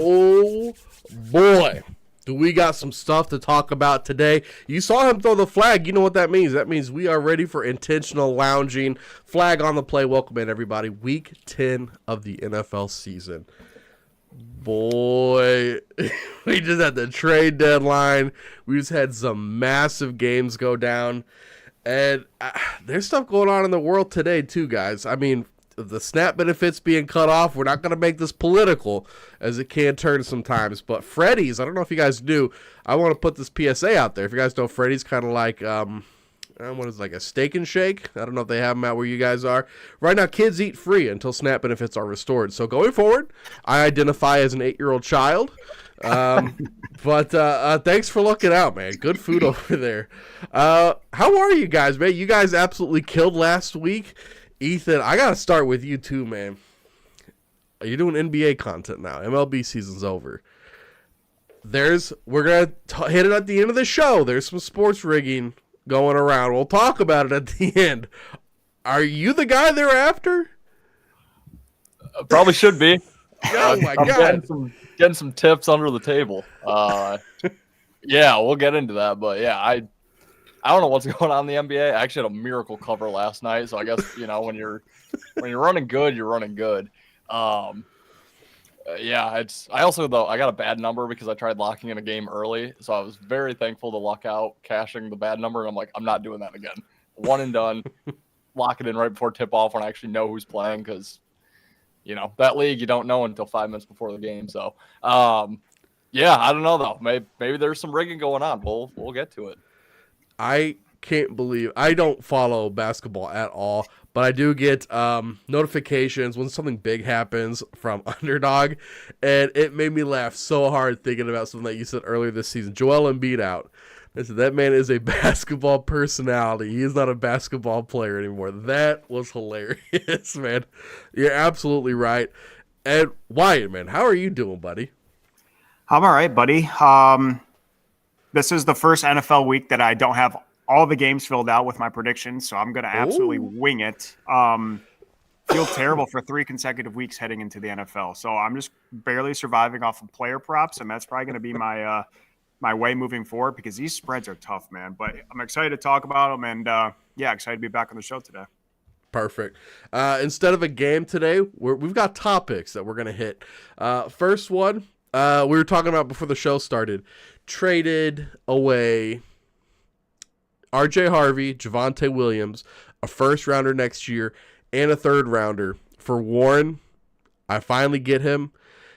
Oh, boy. Do we got some stuff to talk about today? You saw him throw the flag. You know what that means. That means we are ready for intentional lounging. Flag on the play. Welcome in, everybody. Week 10 of the NFL season. Boy, we just had the trade deadline. We just had some massive games go down. And there's stuff going on in the world today, too, guys. I mean, the SNAP benefits being cut off, we're not going to make this political, as it can turn sometimes. But Freddy's, I don't know if you guys knew, I want to put this PSA out there. If you guys know, Freddy's kind of like, what is it, like a steak and shake? I don't know if they have them out where you guys are. Right now, kids eat free until SNAP benefits are restored. So going forward, I identify as an 8-year-old child. But thanks for looking out, man. Good food over there. How are you guys, man? You guys absolutely killed last week. Ethan, I got to start with you too, man. You're doing NBA content now. MLB season's over. We're going to hit it at the end of the show. There's some sports rigging going around. We'll talk about it at the end. Are you the guy they're after? Probably should be. Oh, my God. Getting some tips under the table. Yeah, we'll get into that. But, yeah, I don't know what's going on in the NBA. I actually had a miracle cover last night, so I guess when you're running good, you're running good. Yeah, I also though I got a bad number because I tried locking in a game early, so I was very thankful to luck out cashing the bad number. And I'm like, I'm not doing that again. One and done. Lock it in right before tip off when I actually know who's playing, because that league you don't know until 5 minutes before the game. So yeah, I don't know though. Maybe there's some rigging going on. We'll get to it. I can't believe I don't follow basketball at all, but I do get notifications when something big happens from Underdog, and it made me laugh so hard thinking about something that you said earlier this season. Joel Embiid out. I said, that man is a basketball personality. He is not a basketball player anymore. That was hilarious, man. You're absolutely right. And Wyatt, man, how are you doing, buddy? I'm all right, buddy. This is the first NFL week that I don't have all the games filled out with my predictions, so I'm going to absolutely wing it. Feel terrible for 3 consecutive weeks heading into the NFL, so I'm just barely surviving off of player props, and that's probably going to be my my way moving forward, because these spreads are tough, man. But I'm excited to talk about them, and yeah, excited to be back on the show today. Perfect. Instead of a game today, we've got topics that we're going to hit. First one, we were talking about before the show started. Traded away R.J. Harvey, Javonte Williams, a first-rounder next year, and a third-rounder for Warren. I finally get him.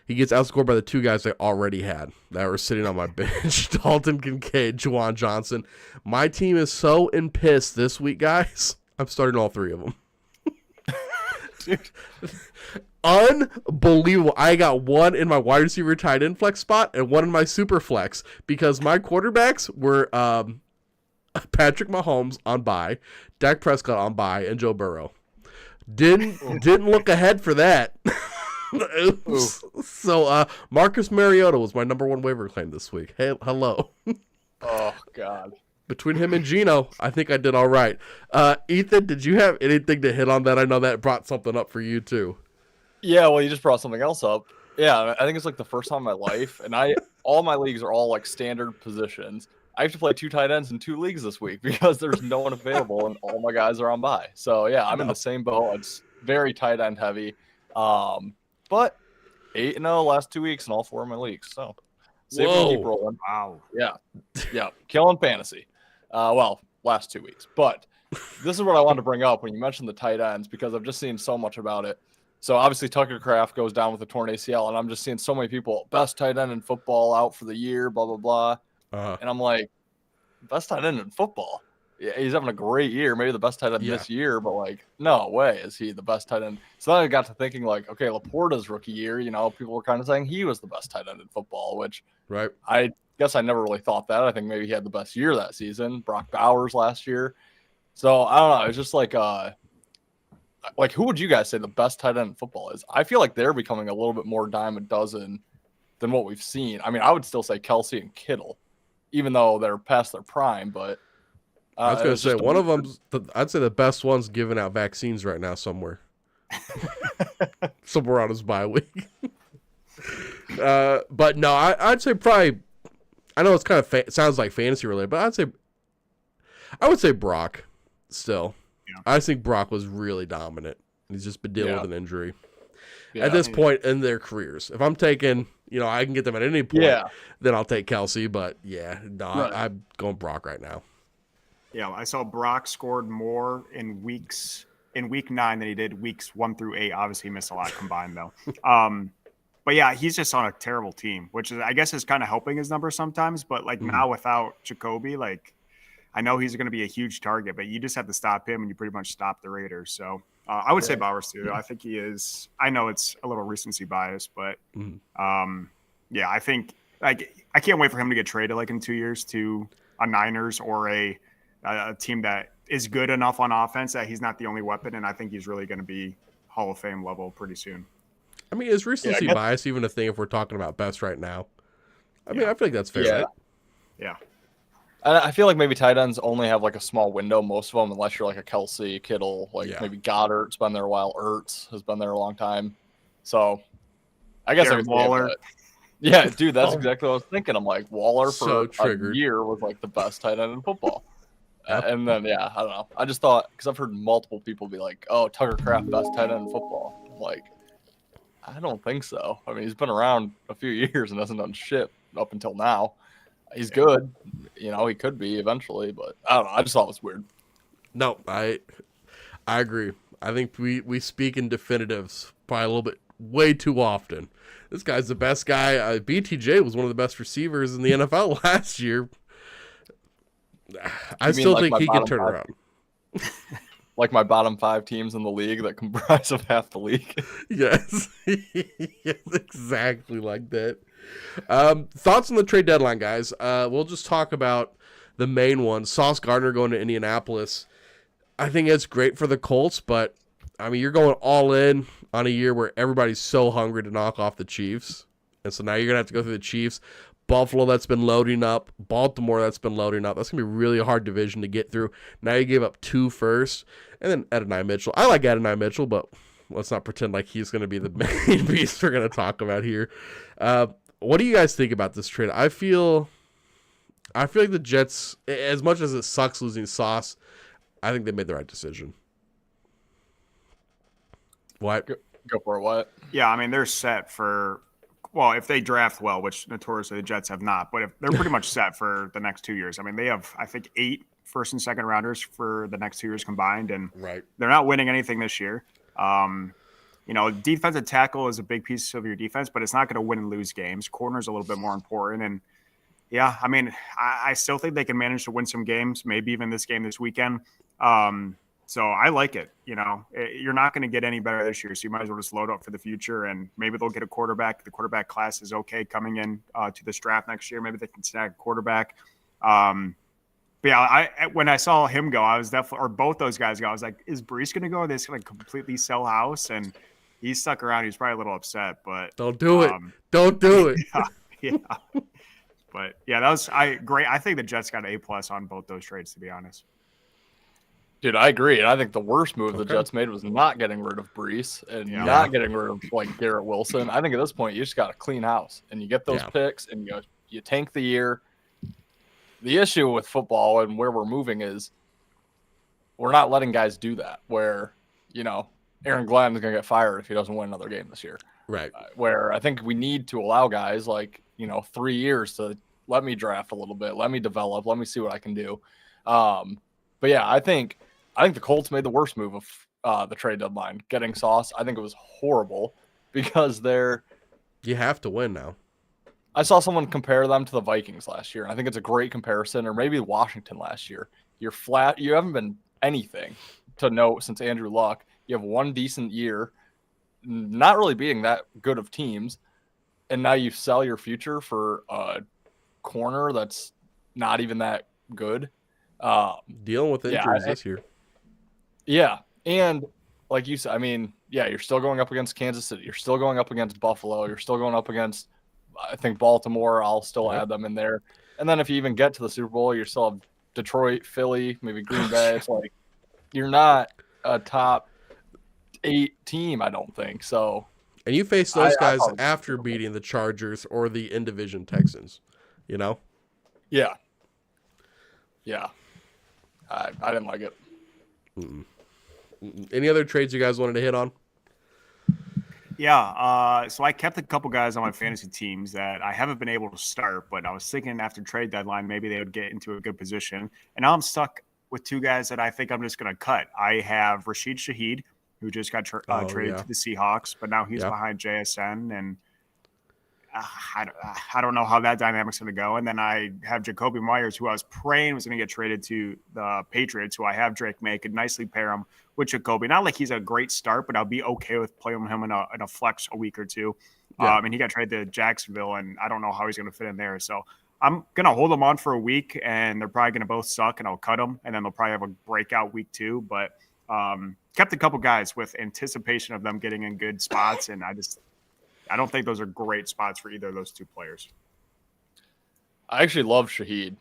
He gets outscored by the 2 guys I already had that were sitting on my bench, Dalton Kincaid, Juwan Johnson. My team is so pissed this week, guys. I'm starting all 3 of them. Dude. Unbelievable. I got one in my wide receiver tight end flex spot and one in my super flex, because my quarterbacks were Patrick Mahomes on bye, Dak Prescott on bye, and Joe Burrow. Didn't look ahead for that. So Marcus Mariota was my number 1 waiver claim this week. Hey, hello. Oh, God. Between him and Gino, I think I did all right. Ethan, did you have anything to hit on that? I know that brought something up for you too. Yeah, well, you just brought something else up. Yeah, I think it's like the first time in my life, and all my leagues are all like standard positions. I have to play 2 tight ends in 2 leagues this week because there's no one available, and all my guys are on bye. So yeah, I'm in the same boat. It's very tight end heavy, but 8-0 last 2 weeks in all 4 of my leagues. So save me, keep rolling. Wow. Yeah, killing fantasy. Well, last 2 weeks, but this is what I wanted to bring up when you mentioned the tight ends, because I've just seen so much about it. So obviously Tucker Kraft goes down with a torn ACL, and I'm just seeing so many people, best tight end in football, out for the year, blah, blah, blah. And I'm like, best tight end in football? Yeah, he's having a great year, maybe the best tight end this year, but like, no way is he the best tight end. So then I got to thinking like, okay, Laporta's rookie year, people were kind of saying he was the best tight end in football, which right. I guess I never really thought that. I think maybe he had the best year that season. Brock Bowers last year. So I don't know. It's just like who would you guys say the best tight end in football is? I feel like they're becoming a little bit more dime a dozen than what we've seen. I mean, I would still say Kelsey and Kittle, even though they're past their prime. But I was going to say one of them. I'd say the best one's giving out vaccines right now somewhere. Somewhere on his bye week. But no, I'd say probably. I know it's kind of sounds like fantasy related, but I would say Brock. Still, Yeah. I think Brock was really dominant. He's just been dealing Yeah. with an injury Yeah. at this point in their careers. If I'm taking, I can get them at any point. Yeah. Then I'll take Kelsey. But yeah, no, Right. I'm going Brock right now. Yeah, I saw Brock scored more in week 9 than he did weeks 1 through 8. Obviously, he missed a lot combined though. But yeah, he's just on a terrible team, which I guess is kind of helping his numbers sometimes. But like now without Jacoby, like I know he's going to be a huge target, but you just have to stop him, and you pretty much stop the Raiders. So I would say Bowers too. I think he is. I know it's a little recency bias, but yeah, I think like I can't wait for him to get traded like in 2 years to a Niners or a team that is good enough on offense that he's not the only weapon, and I think he's really going to be Hall of Fame level pretty soon. I mean, is recency bias even a thing if we're talking about best right now? I mean, I feel like that's fair, right? Yeah. I feel like maybe tight ends only have like a small window, most of them, unless you're like a Kelsey, Kittle, maybe Goddard's been there a while. Ertz has been there a long time. So I guess I would Waller. Yeah, dude, that's exactly what I was thinking. I'm like, Waller for triggered. a year was like the best tight end in football. And then, I don't know. I just thought, because I've heard multiple people be like, oh, Tucker Kraft, best tight end in football. I'm like, I don't think so. I mean, he's been around a few years and hasn't done shit up until now. He's good. He could be eventually, but I don't know. I just thought it was weird. No, I agree. I think we speak in definitives probably a little bit way too often. This guy's the best guy. BTJ was one of the best receivers in the NFL last year. I still think he can turn around. Like my bottom 5 teams in the league that comprise of half the league. Yes. Yes, exactly like that. Thoughts on the trade deadline, guys? We'll just talk about the main one. Sauce Gardner going to Indianapolis. I think it's great for the Colts, but I mean, you're going all in on a year where everybody's so hungry to knock off the Chiefs. And so now you're going to have to go through the Chiefs. Buffalo, that's been loading up. Baltimore, that's been loading up. That's going to be a really hard division to get through. Now you gave up 2 firsts. And then Adonai Mitchell. I like Adonai Mitchell, but let's not pretend like he's going to be the main beast we're going to talk about here. What do you guys think about this trade? I feel like the Jets, as much as it sucks losing Sauce, I think they made the right decision. What? Go for it, what? Yeah, I mean, they're set for, well, if they draft well, which notoriously the Jets have not, but if they're pretty much set for the next 2 years. I mean, they have, I think, 8 first and second rounders for the next 2 years combined, and they're not winning anything this year. Defensive tackle is a big piece of your defense, but it's not going to win and lose games. Corner is a little bit more important. And yeah, I mean, I still think they can manage to win some games, maybe even this game this weekend. So I like it. You're not going to get any better this year, so you might as well just load up for the future, and maybe they'll get a quarterback. The quarterback class is okay coming in to this draft next year. Maybe they can snag a quarterback. But yeah, when I saw him go, I was definitely, or both those guys go, I was like, is Brees going to go? Are they just going to completely sell house? And he stuck around. He's probably a little upset, but don't do it. Don't do it. Yeah. But yeah, that was great. I think the Jets got an A+ on both those trades, to be honest. Dude, I agree. And I think the worst move the Jets made was not getting rid of Brees and not getting rid of like Garrett Wilson. I think at this point you just got to clean house and you get those picks and you tank the year. The issue with football and where we're moving is we're not letting guys do that. Where Aaron Glenn is going to get fired if he doesn't win another game this year. Right. Where I think we need to allow guys like 3 years to let me draft a little bit, let me develop, let me see what I can do. But yeah, I think the Colts made the worst move of the trade deadline. Getting Sauce, I think it was horrible because you have to win now. I saw someone compare them to the Vikings last year, and I think it's a great comparison, or maybe Washington last year. You're flat. You haven't been anything to note since Andrew Luck. You have one decent year, not really being that good of teams, and now you sell your future for a corner that's not even that good. Dealing with injuries this year. Yeah, and like you said, I mean, yeah, you're still going up against Kansas City. You're still going up against Buffalo. You're still going up against, I think, Baltimore. I'll still add them in there. And then if you even get to the Super Bowl, you still have Detroit, Philly, maybe Green Bay. It's like you're not a top 8 team, I don't think. So And you face those I guys thought it was after Super Bowl. beating the Chargers or the in-division Texans, you know? Yeah. Yeah. I didn't like it. Any other trades you guys wanted to hit on? Yeah, so I kept a couple guys on my fantasy teams that I haven't been able to start, but I was thinking after trade deadline, maybe they would get into a good position. And now I'm stuck with two guys that I think I'm just going to cut. I have Rashid Shaheed, who just got traded Yeah. to the Seahawks, but now he's Yeah. behind JSN, and I don't know how that dynamic's going to go. And then I have Jacoby Myers, who I was praying was going to get traded to the Patriots, who I have Drake May, could nicely pair him with Jacoby. Not like he's a great start, but I'll be okay with playing him in a flex a week or two. Yeah. And he got traded to Jacksonville, and I don't know how he's going to fit in there. So I'm going to hold them on for a week, and they're probably going to both suck, and I'll cut them, and then they'll probably have a breakout week 2. But kept a couple guys with anticipation of them getting in good spots, and I don't think those are great spots for either of those two players. I actually love Shaheed.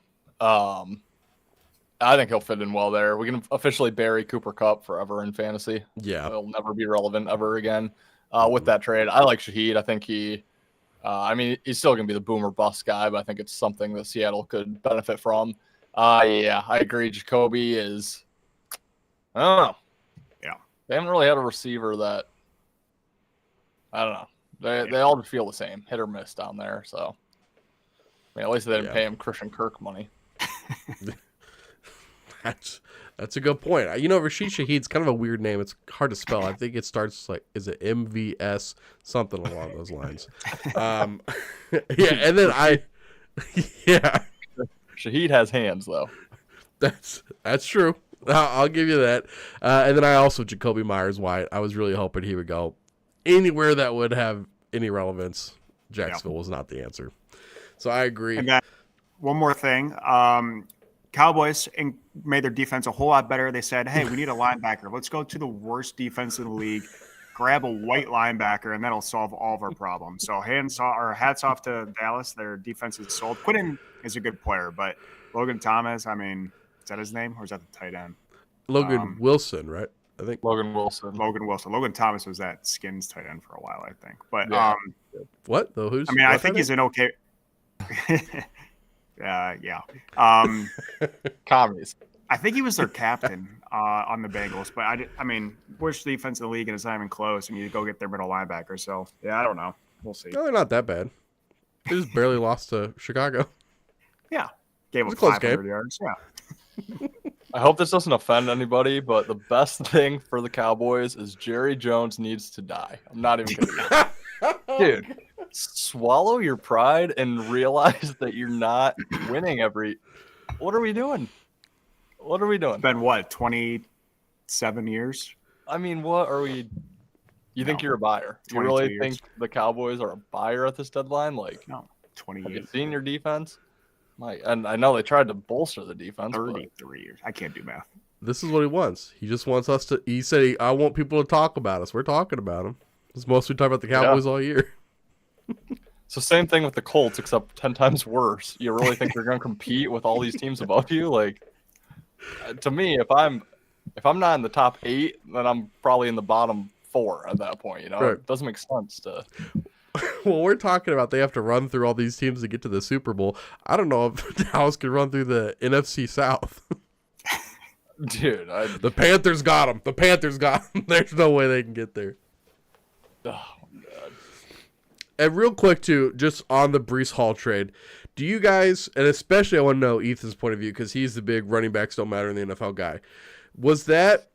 I think he'll fit in well there. We can officially bury Cooper Kupp forever in fantasy. Yeah. He'll never be relevant ever again with that trade. I like Shaheed. I think he's still going to be the boomer bust guy, but I think it's something that Seattle could benefit from. Yeah, I agree. Jacoby is, I don't know. Yeah. They haven't really had a receiver that, I don't know. They all just feel the same, hit or miss down there. So, I mean, at least they didn't pay him Christian Kirk money. That's a good point. You know, Rashid Shaheed's kind of a weird name. It's hard to spell. I think it starts like, is it MVS? Something along those lines. Yeah, and then Shaheed has hands, though. That's true. I'll give you that. And then I also Jacoby Myers Wyatt. I was really hoping he would go anywhere that would have any relevance. Jacksonville was not the answer. So I agree. And then one more thing. Cowboys made their defense a whole lot better. They said, hey, we need a linebacker. Let's go to the worst defense in the league, grab a white linebacker, and that'll solve all of our problems. So hats off to Dallas. Their defense is sold. Quinn is a good player, but Logan Thomas, I mean, is that his name or is that the tight end? Logan Wilson, right? I think Logan Wilson. Logan Thomas was that Skins tight end for a while, I think. But Yeah. What? Though who's? I mean, I think he's an okay. Yeah. Commies. I think he was their captain on the Bengals, but I mean, worst defense in the league, and it's not even close. And you go get their middle linebacker. So yeah, I don't know. We'll see. No, they're not that bad. They just barely lost to Chicago. Yeah, gave was up a close 500 game. yards. Yeah. I hope this doesn't offend anybody, but the best thing for the Cowboys is Jerry Jones needs to die. I'm not even kidding. Dude, swallow your pride and realize that you're not winning every. What are we doing? What are we doing? It's been what, 27 years? I mean, what are we? You think you're a buyer? You 22 really years. think the Cowboys are a buyer at this deadline? Like, No, have 28. you seen your defense? Like, and I know they tried to bolster the defense. But 33 years. I can't do math. This is what he wants. He just wants us to. He said, "I want people to talk about us." We're talking about him. It's mostly talking about the Cowboys all year. So same thing with the Colts, except 10 times worse. You really think they're going to compete with all these teams above you? Like, to me, if I'm not in the top 8, then I'm probably in the bottom 4 at that point. You know, Right. It doesn't make sense to. Well, we're talking about they have to run through all these teams to get to the Super Bowl. I don't know if Dallas could run through the NFC South. Dude, The Panthers got them. The Panthers got them. There's no way they can get there. oh my God. And real quick, too, just on the Breece Hall trade, do you guys, and especially I want to know Ethan's point of view because he's the big running backs don't matter in the NFL guy. Was that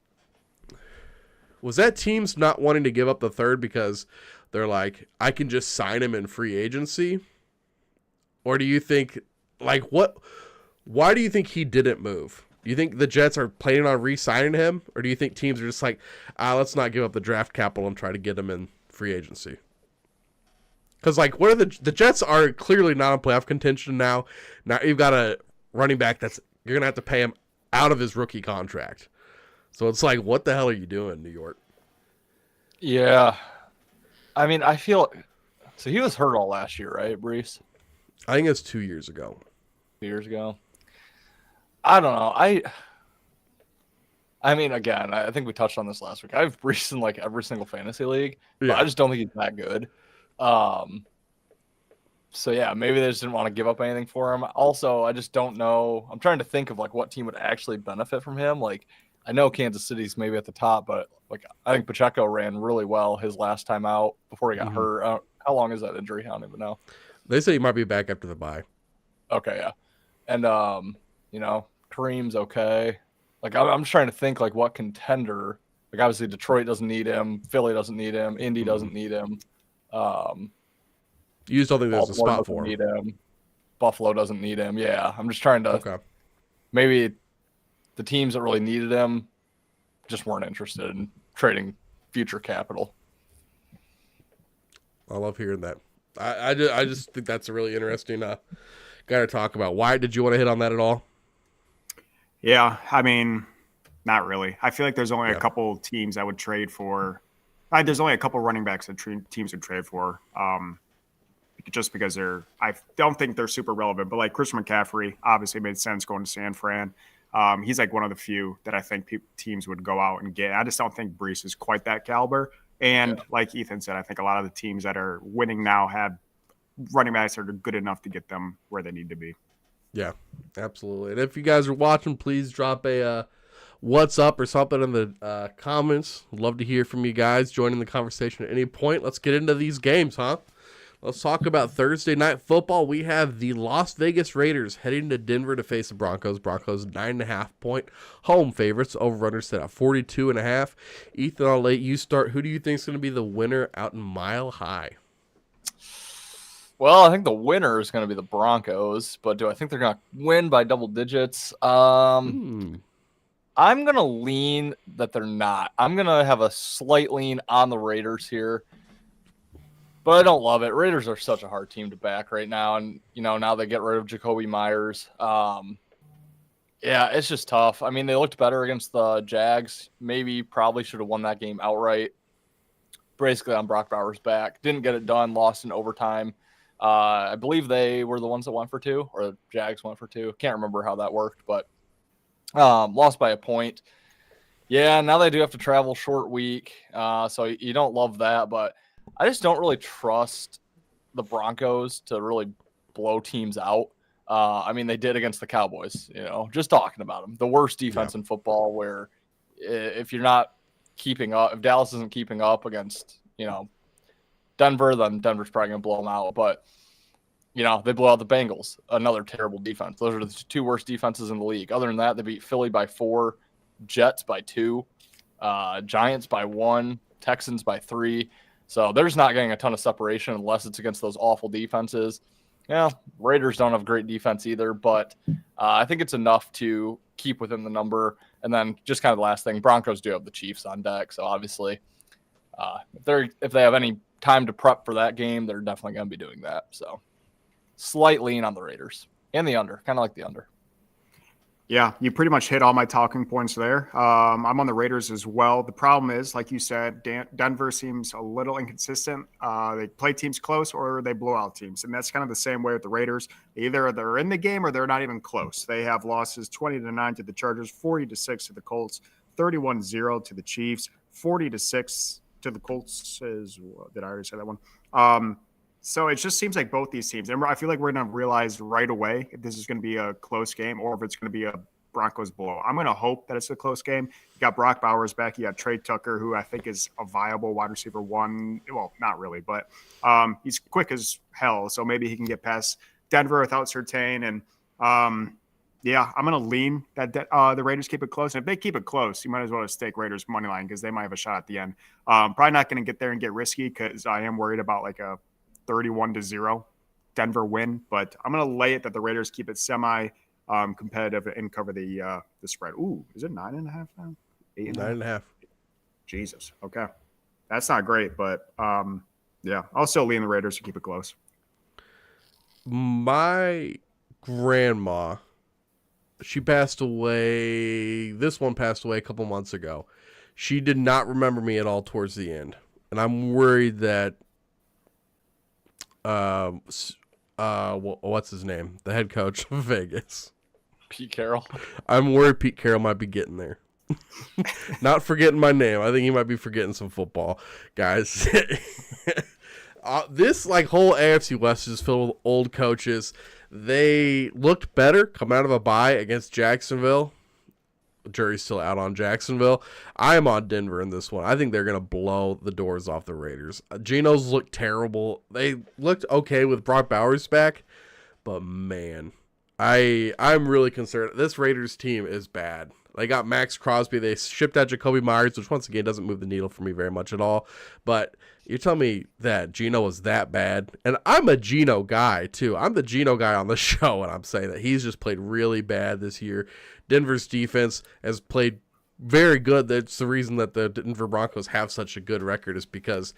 teams not wanting to give up the third because they're like, I can just sign him in free agency? Or do you think, like, why do you think he didn't move? Do you think the Jets are planning on re-signing him? Or do you think teams are just like, let's not give up the draft capital and try to get him in free agency? Because, like, what are the Jets are clearly not in playoff contention now. Now you've got a running back you're going to have to pay him out of his rookie contract. So it's like, what the hell are you doing, New York? Yeah. I mean, I feel. So he was hurt all last year, right, Brees? I think it's 2 years ago. 2 years ago. I don't know. I mean, again, I think we touched on this last week. I have Brees in like every single fantasy league, but Yeah. I just don't think he's that good. So yeah, maybe they just didn't want to give up anything for him. Also, I just don't know. I'm trying to think of like what team would actually benefit from him. Like, I know Kansas City's maybe at the top, but like I think Pacheco ran really well his last time out before he got hurt. How long is that injury? I don't even know. They say he might be back after the bye. Okay, yeah, and Kareem's okay. Like I'm just trying to think like what contender. Like obviously Detroit doesn't need him, Philly doesn't need him, Indy doesn't need him. You just don't think there's a Baltimore spot doesn't for him. need him. Buffalo doesn't need him. Yeah, I'm just trying to Okay. maybe the teams that really needed him just weren't interested in trading future capital. I love hearing that. I just think that's a really interesting guy to talk about. Why did you want to hit on that at all? Yeah, I mean, not really. I feel like there's only Yeah. a couple teams I would trade for. There's only a couple running backs that teams would trade for. Just because I don't think they're super relevant. But like Christian McCaffrey, obviously made sense going to San Fran. He's like one of the few that I think teams would go out and get. I just don't think Brees is quite that caliber. And like Ethan said, I think a lot of the teams that are winning now have running backs that are good enough to get them where they need to be. Yeah, absolutely. And if you guys are watching, please drop a what's up or something in the comments. Love to hear from you guys. Join in the conversation at any point. Let's get into these games, huh? Let's talk about Thursday night football. We have the Las Vegas Raiders heading to Denver to face the Broncos. Broncos 9.5-point home favorites. Over/under set at 42.5. Ethan, I'll let you start. Who do you think is going to be the winner out in Mile High? Well, I think the winner is going to be the Broncos, but do I think they're going to win by double digits? I'm going to lean that they're not. I'm going to have a slight lean on the Raiders here. But I don't love it. Raiders are such a hard team to back right now. And, now they get rid of Jacoby Myers. Yeah, it's just tough. I mean, they looked better against the Jags. Probably should have won that game outright. Basically on Brock Bowers' back. Didn't get it done. Lost in overtime. I believe they were the ones that went for 2, or the Jags went for 2. Can't remember how that worked, but lost by a point. Yeah, now they do have to travel short week. So you don't love that, but I just don't really trust the Broncos to really blow teams out. I mean, they did against the Cowboys, just talking about them. The worst defense in football, where if you're not keeping up, if Dallas isn't keeping up against, Denver, then Denver's probably going to blow them out. But, they blow out the Bengals, another terrible defense. Those are the 2 worst defenses in the league. Other than that, they beat Philly by 4, Jets by 2, Giants by 1, Texans by 3. So they're just not getting a ton of separation unless it's against those awful defenses. Yeah, Raiders don't have great defense either, but I think it's enough to keep within the number. And then just kind of the last thing, Broncos do have the Chiefs on deck, so obviously if they have any time to prep for that game, they're definitely going to be doing that. So slight lean on the Raiders and the under, kind of like the under. Yeah, you pretty much hit all my talking points there. I'm on the Raiders as well. The problem is, like you said, Denver seems a little inconsistent. They play teams close or they blow out teams. And that's kind of the same way with the Raiders. Either they're in the game or they're not even close. They have losses 20-9 to the Chargers, 40-6 to the Colts, 31-0 to the Chiefs, 40-6 to the Colts. Did I already say that one? So it just seems like both these teams, and I feel like we're going to realize right away if this is going to be a close game or if it's going to be a Broncos blow. I'm going to hope that it's a close game. You got Brock Bowers back. You got Trey Tucker, who I think is a viable wide receiver 1. Well, not really, but he's quick as hell. So maybe he can get past Denver without Surtain. And yeah, I'm going to lean that the Raiders keep it close. And if they keep it close, you might as well just stake Raiders money line because they might have a shot at the end. Probably not going to get there and get risky because I am worried about like a 31-0 Denver win, but I'm going to lay it that the Raiders keep it semi competitive and cover the spread. Ooh, is it 9.5 now? 9.5. Jesus. Okay. That's not great, but yeah, I'll still lean the Raiders to keep it close. My grandma, she passed away. This one passed away a couple months ago. She did not remember me at all towards the end. And I'm worried that what's his name? The head coach of Vegas. Pete Carroll. I'm worried Pete Carroll might be getting there. Not forgetting my name. I think he might be forgetting some football, guys. This whole AFC West is filled with old coaches. They looked better coming out of a bye against Jacksonville. The jury's still out on Jacksonville. I am on Denver in this one. I think they're going to blow the doors off the Raiders. Geno's looked terrible. They looked okay with Brock Bowers back, but man, I'm really concerned. This Raiders team is bad. They got Max Crosby. They shipped out Jacoby Myers, which once again doesn't move the needle for me very much at all. But you're telling me that Geno was that bad? And I'm a Geno guy, too. I'm the Geno guy on the show, and I'm saying that he's just played really bad this year. Denver's defense has played very good. That's the reason that the Denver Broncos have such a good record, is because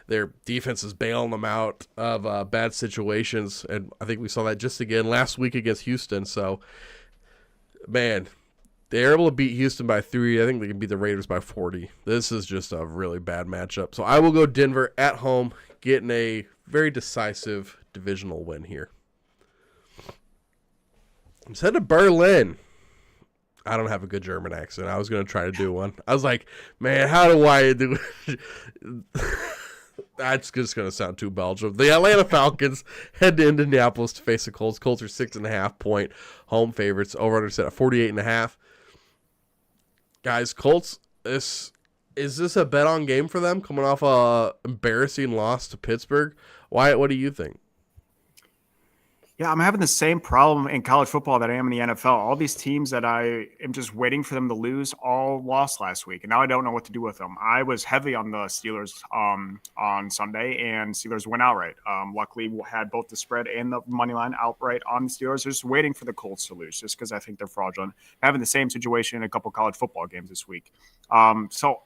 their defense is bailing them out of bad situations. And I think we saw that just again last week against Houston. So, man, they're able to beat Houston by 3. I think they can beat the Raiders by 40. This is just a really bad matchup. So I will go Denver at home, getting a very decisive divisional win here. Let's head to Berlin. I don't have a good German accent. I was going to try to do one. I was like, man, how do I do it? That's just going to sound too Belgium. The Atlanta Falcons head to Indianapolis to face the Colts. Colts are 6.5-point home favorites. Over-under set at 48.5. Guys, Colts, is this a bet-on game for them coming off a embarrassing loss to Pittsburgh? Wyatt, what do you think? Yeah, I'm having the same problem in college football that I am in the NFL. All these teams that I am just waiting for them to lose all lost last week, and now I don't know what to do with them. I was heavy on the Steelers on Sunday, and Steelers went outright. Luckily, had both the spread and the money line outright on the Steelers. Just waiting for the Colts to lose, just because I think they're fraudulent. Having the same situation in a couple college football games this week. So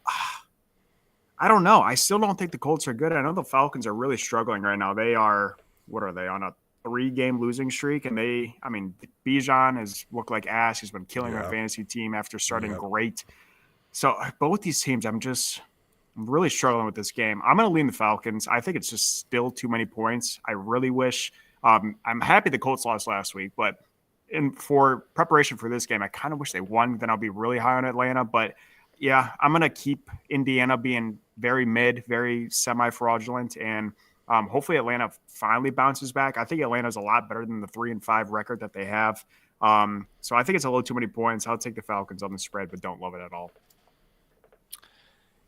I don't know. I still don't think the Colts are good. I know the Falcons are really struggling right now. They are, what are they, on a 3-game losing streak, and Bijan has looked like ass. He's been killing our fantasy team after starting great. So both these teams, I'm really struggling with this game. I'm going to lean the Falcons. I think it's just still too many points. I really wish I'm happy the Colts lost last week, but for preparation for this game, I kind of wish they won. Then I'll be really high on Atlanta. But yeah, I'm going to keep Indiana being very mid, very semi-fraudulent, and hopefully Atlanta finally bounces back. I think Atlanta's a lot better than the 3-5 record that they have. So I think it's a little too many points. I'll take the Falcons on the spread, but don't love it at all.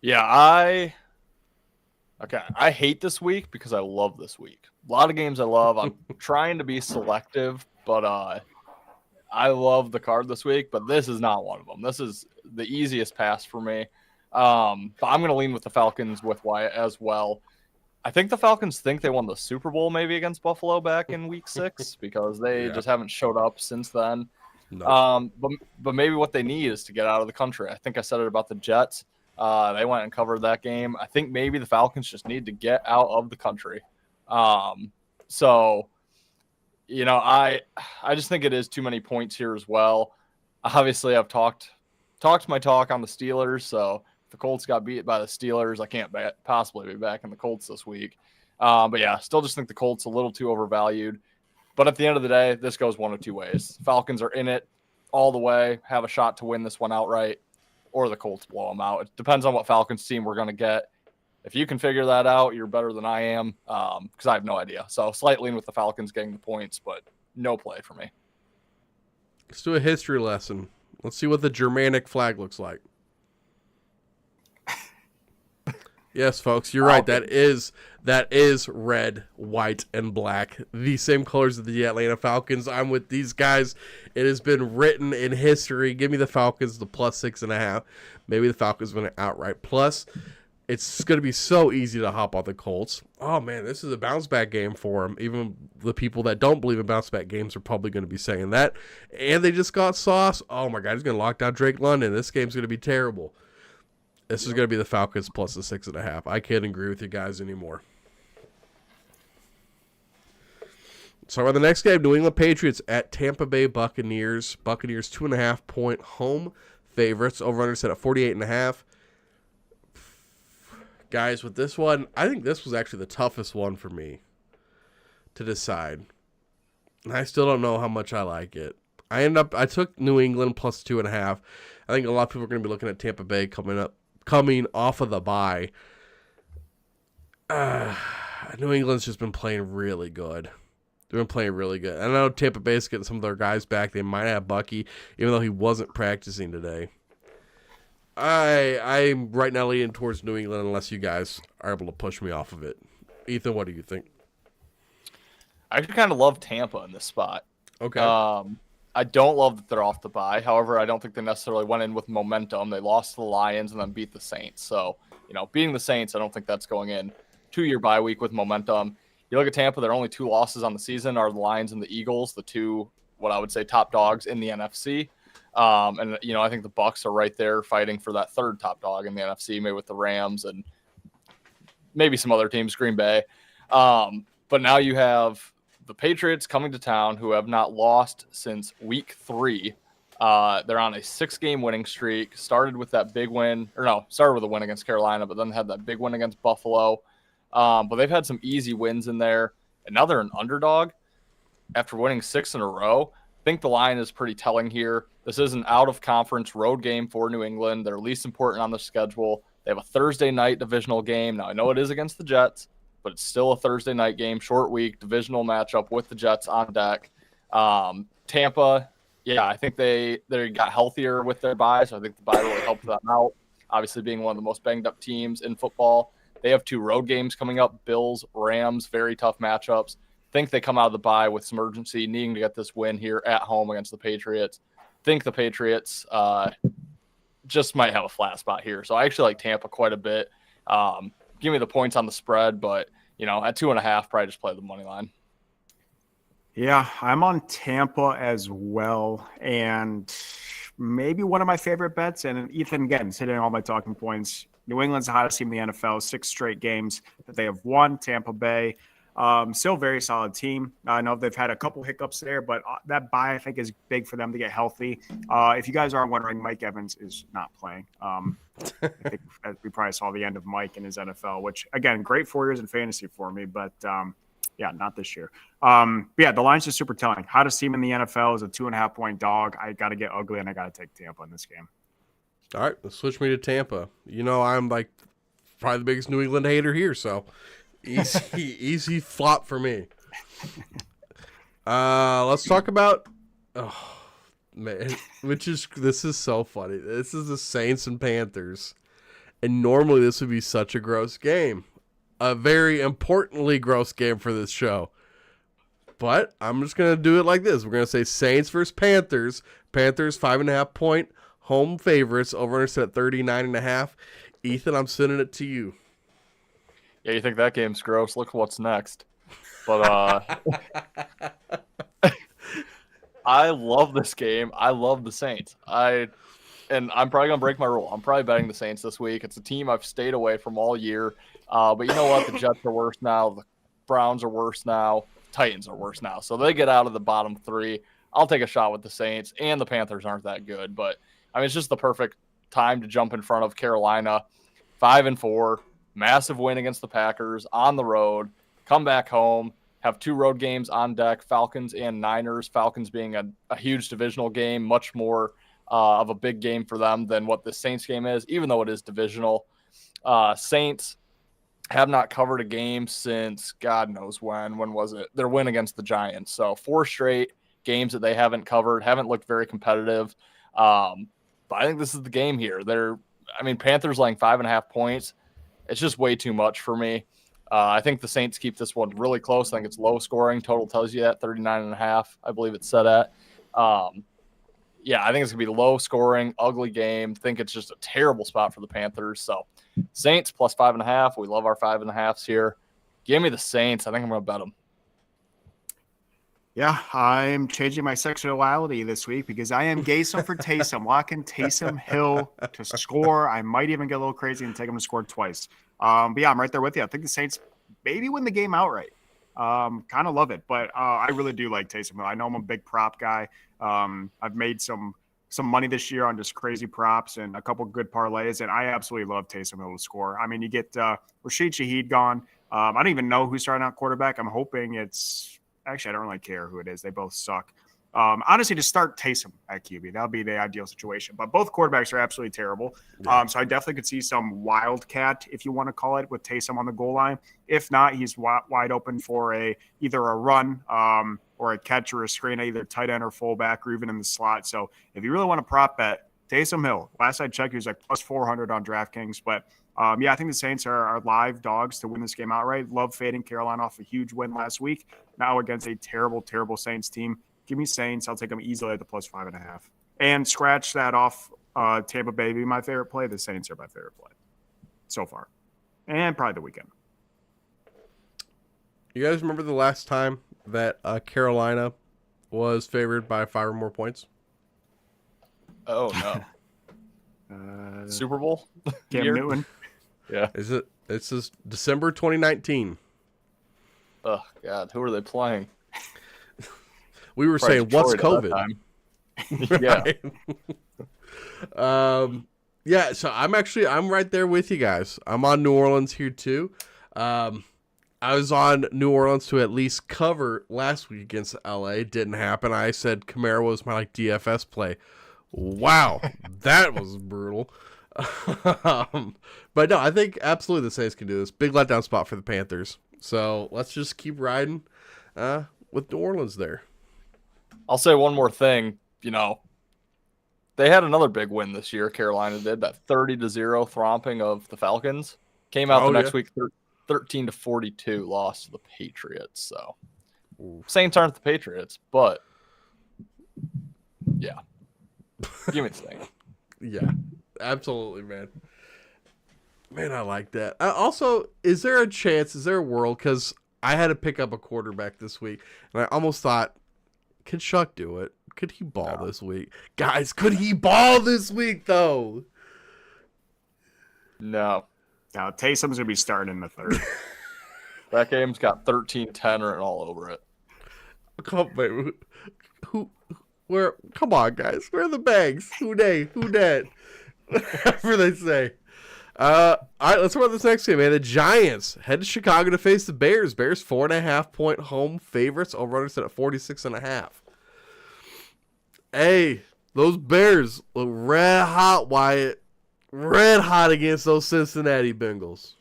Yeah, I hate this week because I love this week. A lot of games I love. I'm trying to be selective, but I love the card this week, but this is not one of them. This is the easiest pass for me. But I'm going to lean with the Falcons with Wyatt as well. I think the Falcons think they won the Super Bowl maybe against Buffalo back in week 6 because they just haven't showed up since then. No. But maybe what they need is to get out of the country. I think I said it about the Jets. They went and covered that game. I think maybe the Falcons just need to get out of the country. So, you know, I just think it is too many points here as well. Obviously, I've talked my talk on the Steelers, so if the Colts got beat by the Steelers, I can't possibly be back in the Colts this week. But yeah, still just think the Colts a little too overvalued. But at the end of the day, this goes one of two ways. Falcons are in it all the way, have a shot to win this one outright, or the Colts blow them out. It depends on what Falcons team we're going to get. If you can figure that out, you're better than I am, because I have no idea. So slight lean with the Falcons getting the points, but no play for me. Let's do a history lesson. Let's see what the Germanic flag looks like. Yes, folks, you're right. That is red, white, and black. The same colors of the Atlanta Falcons. I'm with these guys. It has been written in history. Give me the Falcons, the plus 6.5. Maybe the Falcons win it outright. Plus, it's going to be so easy to hop on the Colts. Oh, man, this is a bounce-back game for them. Even the people that don't believe in bounce-back games are probably going to be saying that. And they just got sauce. Oh, my God, he's going to lock down Drake London. This game's going to be terrible. This is going to be the Falcons plus the 6.5. I can't agree with you guys anymore. So on the next game, New England Patriots at Tampa Bay Buccaneers. Buccaneers 2.5-point home favorites. Over-under set at 48.5. Guys, with this one, I think this was actually the toughest one for me to decide. And I still don't know how much I like it. I took New England plus 2.5. I think a lot of people are going to be looking at Tampa Bay coming off of the bye. New England's just been playing really good. They've been playing really good. I know Tampa Bay's getting some of their guys back. They might have Bucky, even though he wasn't practicing today. I'm right now leaning towards New England unless you guys are able to push me off of it. Ethan, what do you think? I actually kind of love Tampa in this spot. Okay. I don't love that they're off the bye. However, I don't think they necessarily went in with momentum. They lost to the Lions and then beat the Saints. So, beating the Saints, I don't think that's going in 2-year bye week with momentum. You look at Tampa, their only 2 losses on the season are the Lions and the Eagles, the 2, what I would say, top dogs in the NFC. I think the Bucs are right there fighting for that 3rd top dog in the NFC, maybe with the Rams and maybe some other teams, Green Bay. But now you have the Patriots coming to town, who have not lost since week 3. They're on a 6-game winning streak. Started with a win against Carolina, but then had that big win against Buffalo. But they've had some easy wins in there. And now they're an underdog after winning 6 in a row. I think the line is pretty telling here. This is an out-of-conference road game for New England. They're least important on the schedule. They have a Thursday night divisional game. Now, I know it is against the Jets, but it's still a Thursday night game, short week, divisional matchup with the Jets on deck. Tampa, I think they got healthier with their bye, so I think the bye really helped them out. Obviously, being one of the most banged-up teams in football. They have 2 road games coming up, Bills, Rams, very tough matchups. Think they come out of the bye with some urgency, needing to get this win here at home against the Patriots. Think the Patriots just might have a flat spot here. So I actually like Tampa quite a bit. Give me the points on the spread, but, at 2.5, probably just play the money line. Yeah, I'm on Tampa as well. And maybe one of my favorite bets, and Ethan, again, hitting all my talking points. New England's the hottest team in the NFL, 6 straight games that they have won. Tampa Bay, still a very solid team. I know they've had a couple hiccups there, but that bye, I think, is big for them to get healthy. If you guys are wondering, Mike Evans is not playing. I think we probably saw the end of Mike in his NFL, which, again, great 4 years in fantasy for me, but not this year. The line's just super telling. Hottest team in the NFL is a 2.5-point dog. I got to get ugly, and I got to take Tampa in this game. All right, let's switch me to Tampa. I'm like probably the biggest New England hater here, so easy flop for me. Let's talk about this is so funny. This is the Saints and Panthers, and normally this would be such a gross game, a very importantly gross game for this show. But I'm just gonna do it like this. We're gonna say Saints versus Panthers. Panthers 5.5-point home favorites, over set at 39.5. Ethan, I'm sending it to you. Yeah, you think that game's gross? Look what's next. But I love this game. I love the Saints. And I'm probably gonna break my rule. I'm probably betting the Saints this week. It's a team I've stayed away from all year. But you know what? The Jets are worse now. The Browns are worse now. Titans are worse now. So they get out of the bottom 3. I'll take a shot with the Saints, and the Panthers aren't that good, but it's just the perfect time to jump in front of Carolina. 5-4, massive win against the Packers on the road, come back home, have 2 road games on deck, Falcons and Niners. Falcons being a huge divisional game, much more of a big game for them than what the Saints game is, even though it is divisional. Saints have not covered a game since God knows when. When was it? Their win against the Giants. So 4 straight games that they haven't covered, haven't looked very competitive. But I think this is the game here. Panthers laying 5.5 points. It's just way too much for me. I think the Saints keep this one really close. I think it's low scoring. Total tells you that 39.5. I believe it's set at. I think it's gonna be low scoring, ugly game. I think it's just a terrible spot for the Panthers. So Saints plus 5.5. We love our 5.5s here. Give me the Saints. I think I'm gonna bet them. Yeah, I'm changing my sexuality this week because I am Gaysom for Taysom. Locking Taysom Hill to score. I might even get a little crazy and take him to score twice. I'm right there with you. I think the Saints maybe win the game outright. Kind of love it, but I really do like Taysom Hill. I know I'm a big prop guy. I've made some money this year on just crazy props and a couple good parlays, and I absolutely love Taysom Hill to score. You get Rashid Shaheed gone. I don't even know who's starting out quarterback. I'm hoping it's – actually, I don't really care who it is. They both suck. Honestly, to start Taysom at QB, that would be the ideal situation. But both quarterbacks are absolutely terrible. So I definitely could see some wildcat, if you want to call it, with Taysom on the goal line. If not, he's wide open for either a run or a catch or a screen, either tight end or fullback, or even in the slot. So if you really want to prop bet, Taysom Hill. Last I checked, he was like plus 400 on DraftKings. But I think the Saints are live dogs to win this game outright. Love fading Carolina off a huge win last week. Now against a terrible, terrible Saints team. Give me Saints. I'll take them easily at the plus 5.5. And scratch that off. Tampa Bay be my favorite play. The Saints are my favorite play so far. And probably the weekend. You guys remember the last time that Carolina was favored by 5 or more points? Oh, no. Super Bowl? Cam year? Newton. Yeah. This is December 2019. Oh, God. Who are they playing? We were Probably saying, what's Detroit at that COVID? time. Yeah. So I'm right there with you guys. I'm on New Orleans here too. I was on New Orleans to at least cover last week against LA. Didn't happen. I said Kamara was my DFS play. Wow, that was brutal. But no, I think absolutely the Saints can do this. Big letdown spot for the Panthers. So let's just keep riding with New Orleans there. I'll say one more thing. They had another big win this year. Carolina did that 30-0 thromping of the Falcons. Came out the next week 13-42 loss to the Patriots. So Saints aren't the Patriots, but yeah, give me the Saints. Yeah, absolutely, man. Man, I like that. Also, is there a world? Because I had to pick up a quarterback this week, and I almost thought, could Shuck do it? Could he ball this week? Guys, could he ball this week, though? No. Now, Taysom's going to be starting in the third. That game's got 13-10 written all over it. Come on, guys. Where are the bags? Who dat? Whatever they say. All right, let's run this next game, man. The Giants head to Chicago to face the Bears. Bears 4.5-point home favorites. Over-under set at 46.5. Hey, those Bears look red hot, Wyatt. Red hot against those Cincinnati Bengals.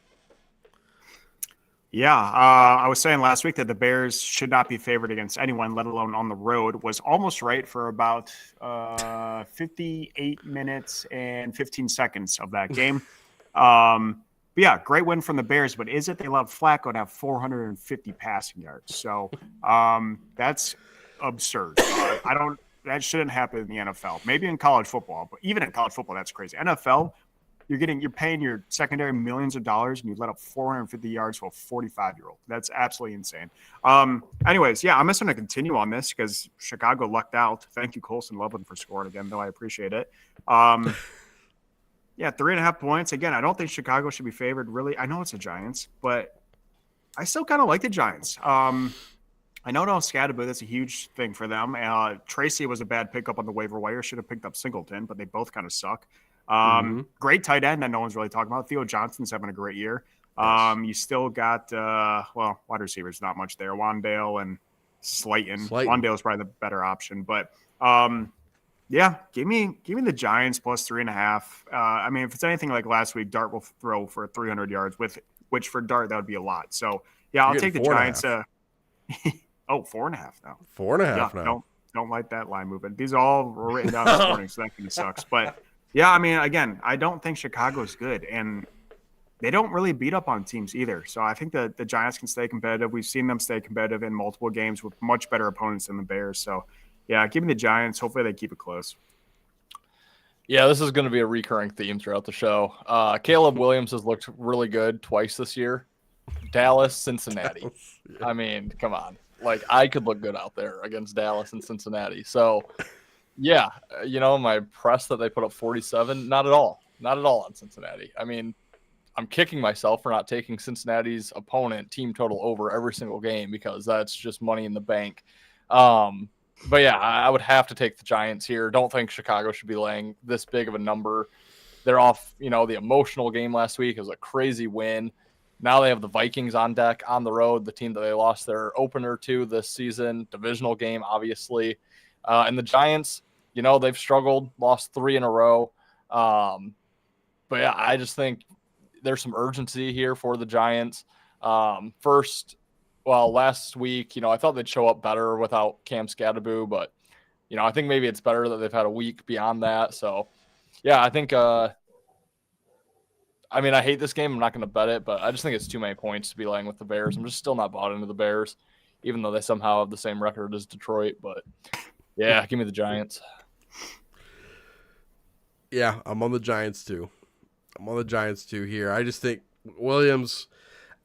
Yeah, I was saying last week that the Bears should not be favored against anyone, let alone on the road. Was almost right for about 58 minutes and 15 seconds of that game. But yeah, great win from the Bears. But is it they allowed Flacco to have 450 passing yards? So that's absurd. That shouldn't happen in the NFL. Maybe in college football, but even in college football, that's crazy. NFL, you're paying your secondary millions of dollars, and you let up 450 yards to a 45-year-old. That's absolutely insane. Anyways, yeah, I'm just going to continue on this because Chicago lucked out. Thank you, Colson Loveland, for scoring again, though I appreciate it. Yeah, 3.5 points. Again, I don't think Chicago should be favored, really. I know it's the Giants, but I still kind of like the Giants. I know Scadaboo, that's a huge thing for them. Tracy was a bad pickup on the waiver wire. Should have picked up Singleton, but they both kind of suck. Great tight end that no one's really talking about. Theo Johnson's having a great year. Yes. You still got, wide receivers, not much there. Wandale and Slayton. Wandale's probably the better option. But, yeah, give me the Giants plus 3.5. I mean, if it's anything like last week, Dart will throw for 300 yards, which for Dart, that would be a lot. So, yeah, I'll take the Giants. 4.5 now. 4.5 now. Don't like that line movement. These are all written down this morning, so that kind of sucks. But yeah, I mean, again, I don't think Chicago's good, and they don't really beat up on teams either. So I think that the Giants can stay competitive. We've seen them stay competitive in multiple games with much better opponents than the Bears. So yeah, give me the Giants. Hopefully they keep it close. Yeah, this is going to be a recurring theme throughout the show. Caleb Williams has looked really good twice this year. Dallas, Cincinnati. I mean, come on. Like, I could look good out there against Dallas and Cincinnati. So, yeah, am I impressed that they put up 47? Not at all. Not at all on Cincinnati. I mean, I'm kicking myself for not taking Cincinnati's opponent team total over every single game because that's just money in the bank. But, yeah, I would have to take the Giants here. Don't think Chicago should be laying this big of a number. They're off, the emotional game last week. It was a crazy win. Now they have the Vikings on deck on the road, the team that they lost their opener to this season, divisional game, obviously. And the Giants, they've struggled, lost 3 in a row. But yeah, I just think there's some urgency here for the Giants. Last week, I thought they'd show up better without Cam Scatterboo, but I think maybe it's better that they've had a week beyond that. So yeah, I think I hate this game. I'm not going to bet it, but I just think it's too many points to be laying with the Bears. I'm just still not bought into the Bears, even though they somehow have the same record as Detroit. But yeah, give me the Giants. Yeah, I'm on the Giants too. Here. I just think Williams.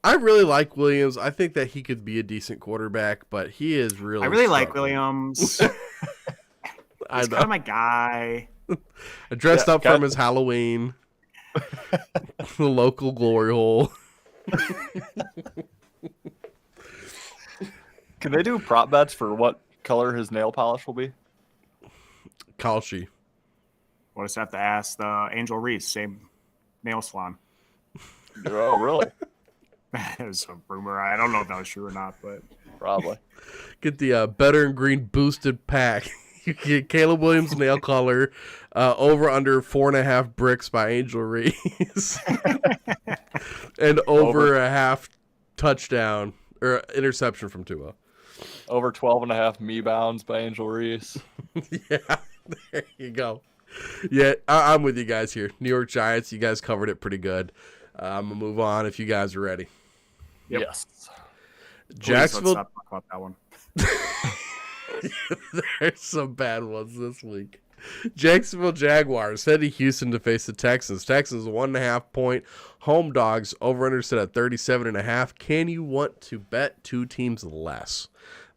I really like Williams. I think that he could be a decent quarterback, but he is really. I really like Williams. He's kind of my guy. I dressed up from his Halloween. The local glory hole. Can they do prop bets for what color his nail polish will be? Kalshi. We'll just have to ask the Angel Reese, same nail salon. Oh, really? That was a rumor. I don't know if that was true or not, but probably. Get the Better and Green boosted pack. You get Caleb Williams nail color, over under 4.5 bricks by Angel Reese, and over a half touchdown or interception from Tua. Over 12.5 me bounds by Angel Reese. Yeah, there you go. Yeah, I'm with you guys here. New York Giants, you guys covered it pretty good. I'm going to move on if you guys are ready. Yep. Yes. Jacksonville. Let's not talk about that one. There's some bad ones this week. Jacksonville Jaguars head to Houston to face the Texans. Texans 1.5 point home dogs, over under set at 37.5. Can you want to bet two teams less?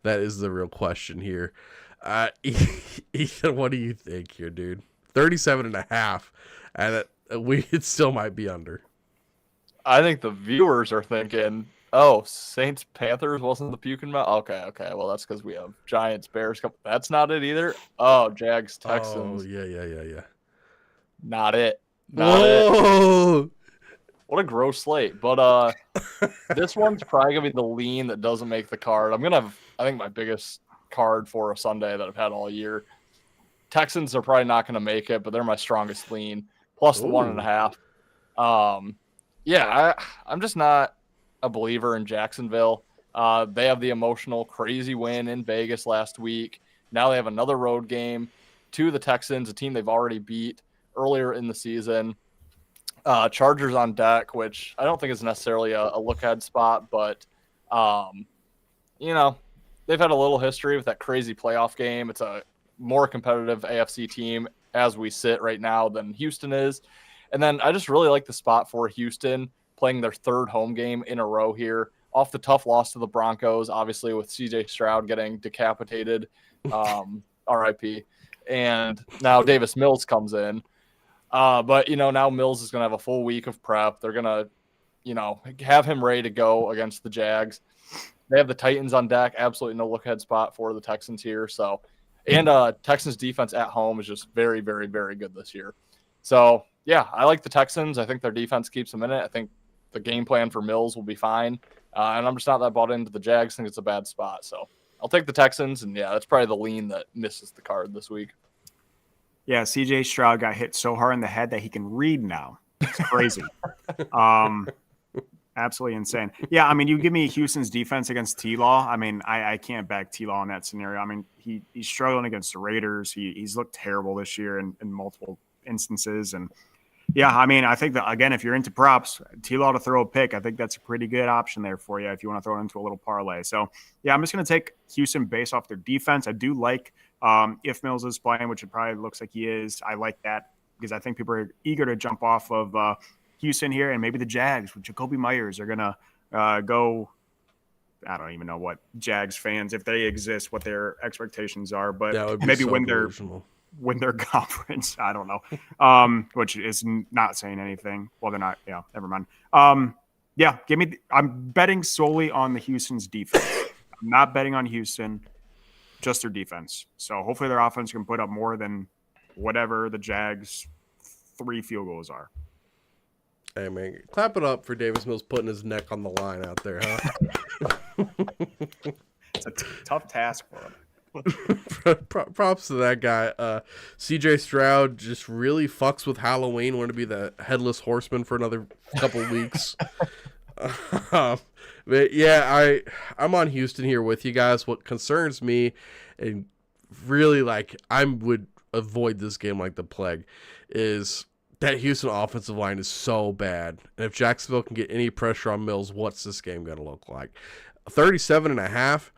That is the real question here. Ethan, what do you think here, dude? 37.5, and it still might be under. I think the viewers are thinking, Saints Panthers wasn't the puking mouth. Okay. Well, that's because we have Giants Bears. That's not it either. Oh, Jags Texans. Oh, yeah. Not it. Whoa! What a gross slate. But this one's probably gonna be the lean that doesn't make the card. I'm gonna have, I think, my biggest card for a Sunday that I've had all year. Texans are probably not gonna make it, but they're my strongest lean. Plus the 1.5. I'm just not a believer in Jacksonville. They have the emotional, crazy win in Vegas last week. Now they have another road game to the Texans, a team they've already beat earlier in the season. Chargers on deck, which I don't think is necessarily a look-ahead spot, but, they've had a little history with that crazy playoff game. It's a more competitive AFC team as we sit right now than Houston is. And then I just really like the spot for Houston playing their third home game in a row here off the tough loss to the Broncos, obviously with CJ Stroud getting decapitated, RIP. And now Davis Mills comes in. But now Mills is going to have a full week of prep. They're going to, have him ready to go against the Jags. They have the Titans on deck. Absolutely no look-ahead spot for the Texans here. So, and Texans defense at home is just very, very, very good this year. So, yeah, I like the Texans. I think their defense keeps them in it. I think the game plan for Mills will be fine. And I'm just not that bought into the Jags. I think it's a bad spot. So I'll take the Texans. And, yeah, that's probably the lean that misses the card this week. Yeah, CJ Stroud got hit so hard in the head that he can read now. It's crazy. Absolutely insane. Yeah, you give me Houston's defense against T-Law. I can't back T-Law in that scenario. He's struggling against the Raiders. He's looked terrible this year in multiple instances. And, yeah, I think that, again, if you're into props, T-Law to throw a pick, I think that's a pretty good option there for you if you want to throw it into a little parlay. So, yeah, I'm just going to take Houston based off their defense. I do like if Mills is playing, which it probably looks like he is. I like that because I think people are eager to jump off of Houston here, and maybe the Jags with Jacoby Myers are going to go. I don't even know what Jags fans, if they exist, what their expectations are, but maybe so win their conference. I don't know, which is not saying anything. Well, they're not. Yeah, never mind. Yeah, I'm betting solely on the Houston's defense. I'm not betting on Houston, just their defense. So hopefully their offense can put up more than whatever the Jags' 3 field goals are. Hey, man, clap it up for Davis Mills putting his neck on the line out there, huh? It's a tough task for him. Props to that guy. CJ Stroud just really fucks with Halloween. Want to be the headless horseman for another couple weeks. But yeah, I'm on Houston here with you guys. What concerns me, and really I would avoid this game like the plague, is that Houston offensive line is so bad. And if Jacksonville can get any pressure on Mills, what's this game going to look like? 37.5.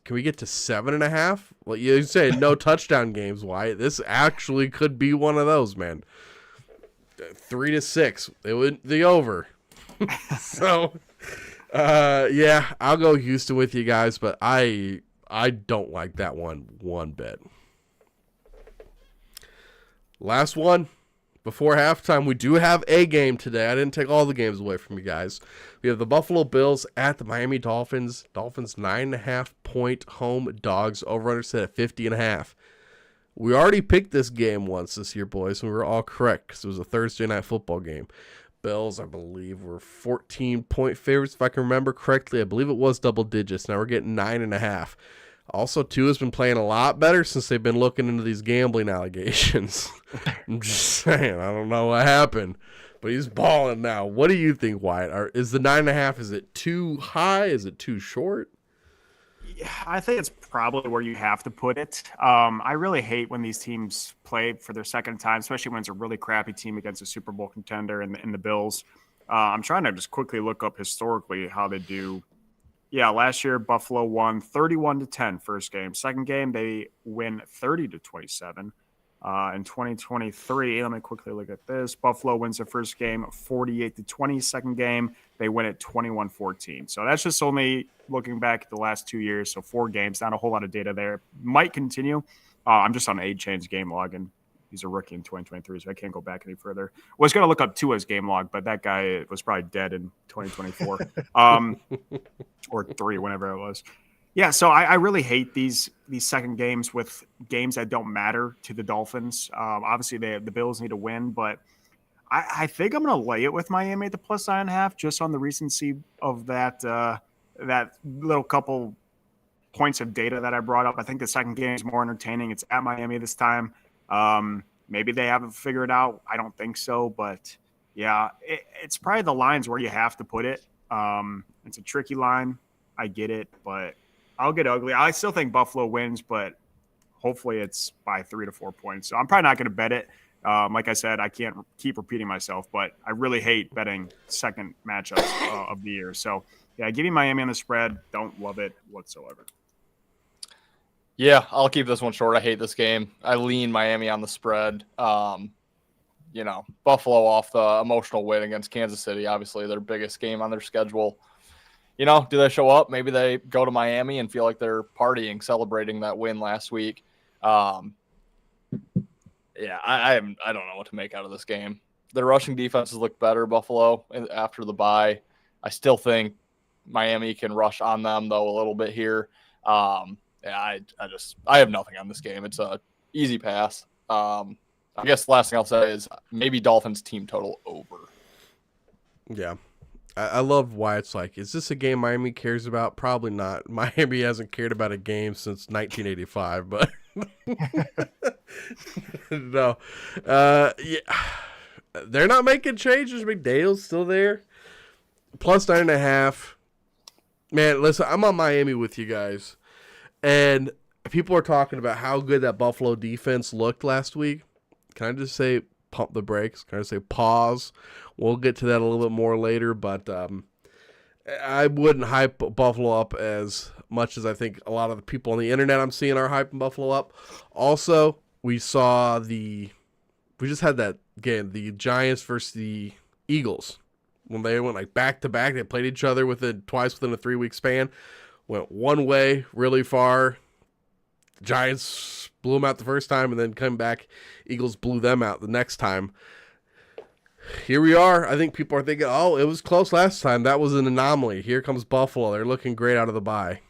Can we get to 7.5? Well, you say no touchdown games, Wyatt. This actually could be one of those, man. 3-6. It would the over. So, yeah, I'll go Houston with you guys, but I don't like that one bit. Last one. Before halftime, we do have a game today. I didn't take all the games away from you guys. We have the Buffalo Bills at the Miami Dolphins. Dolphins 9.5-point home dogs. Over-under set at 50.5. We already picked this game once this year, boys, and we were all correct because it was a Thursday night football game. Bills, I believe, were 14-point favorites, if I can remember correctly. I believe it was double digits. Now we're getting 9.5. Also, Tua's been playing a lot better since they've been looking into these gambling allegations. I'm just saying, I don't know what happened, but he's balling now. What do you think, Wyatt? Is the 9.5, is it too high? Is it too short? Yeah, I think it's probably where you have to put it. I really hate when these teams play for their second time, especially when it's a really crappy team against a Super Bowl contender in the Bills. I'm trying to just quickly look up historically how they do. Yeah, last year Buffalo won 31-10 first game. Second game they win 30-27. In 2023, let me quickly look at this. Buffalo wins the first game 48-20. Second game they win it 21-14. So that's just only looking back at the last 2 years. So 4 games, not a whole lot of data there. Might continue. I'm just on Aid Chain's game log, and he's a rookie in 2023, so I can't go back any further. Was going to look up Tua's game log, but that guy was probably dead in 2024 or 3, whenever it was. Yeah, so I really hate these second games with games that don't matter to the Dolphins. Obviously, the Bills need to win, but I think I'm going to lay it with Miami at the plus 9.5 just on the recency of that little couple points of data that I brought up. I think the second game is more entertaining. It's at Miami this time. Maybe they haven't figured it out. I don't think so, but yeah, it's probably the lines where you have to put it. It's a tricky line. I get it, but I'll get ugly. I still think Buffalo wins, but hopefully it's by 3 to 4 points. So I'm probably not going to bet it. Like I said, I can't keep repeating myself, but I really hate betting second matchups of the year. So yeah, give me Miami on the spread. Don't love it whatsoever. Yeah, I'll keep this one short. I hate this game. I lean Miami on the spread. Buffalo off the emotional win against Kansas City, obviously their biggest game on their schedule. Do they show up? Maybe they go to Miami and feel like they're partying, celebrating that win last week. I don't know what to make out of this game. Their rushing defenses look better, Buffalo, after the bye. I still think Miami can rush on them, though, a little bit here. I have nothing on this game. It's a easy pass. I guess the last thing I'll say is maybe Dolphins team total over. Yeah. I love why it's like, is this a game Miami cares about? Probably not. Miami hasn't cared about a game since 1985, but no. Yeah. They're not making changes. McDaniel's still there. Plus 9.5. Man, listen, I'm on Miami with you guys. And people are talking about how good that Buffalo defense looked last week. Can I just say pump the brakes? Can I say pause? We'll get to that a little bit more later, but I wouldn't hype Buffalo up as much as I think a lot of the people on the internet I'm seeing are hyping Buffalo up. Also, we just had that game, the Giants versus the Eagles. When they went back-to-back, they played each other twice within a 3-week span. Went one way really far. The Giants blew them out the first time and then come back. Eagles blew them out the next time. Here we are. I think people are thinking, oh, it was close last time. That was an anomaly. Here comes Buffalo. They're looking great out of the bye.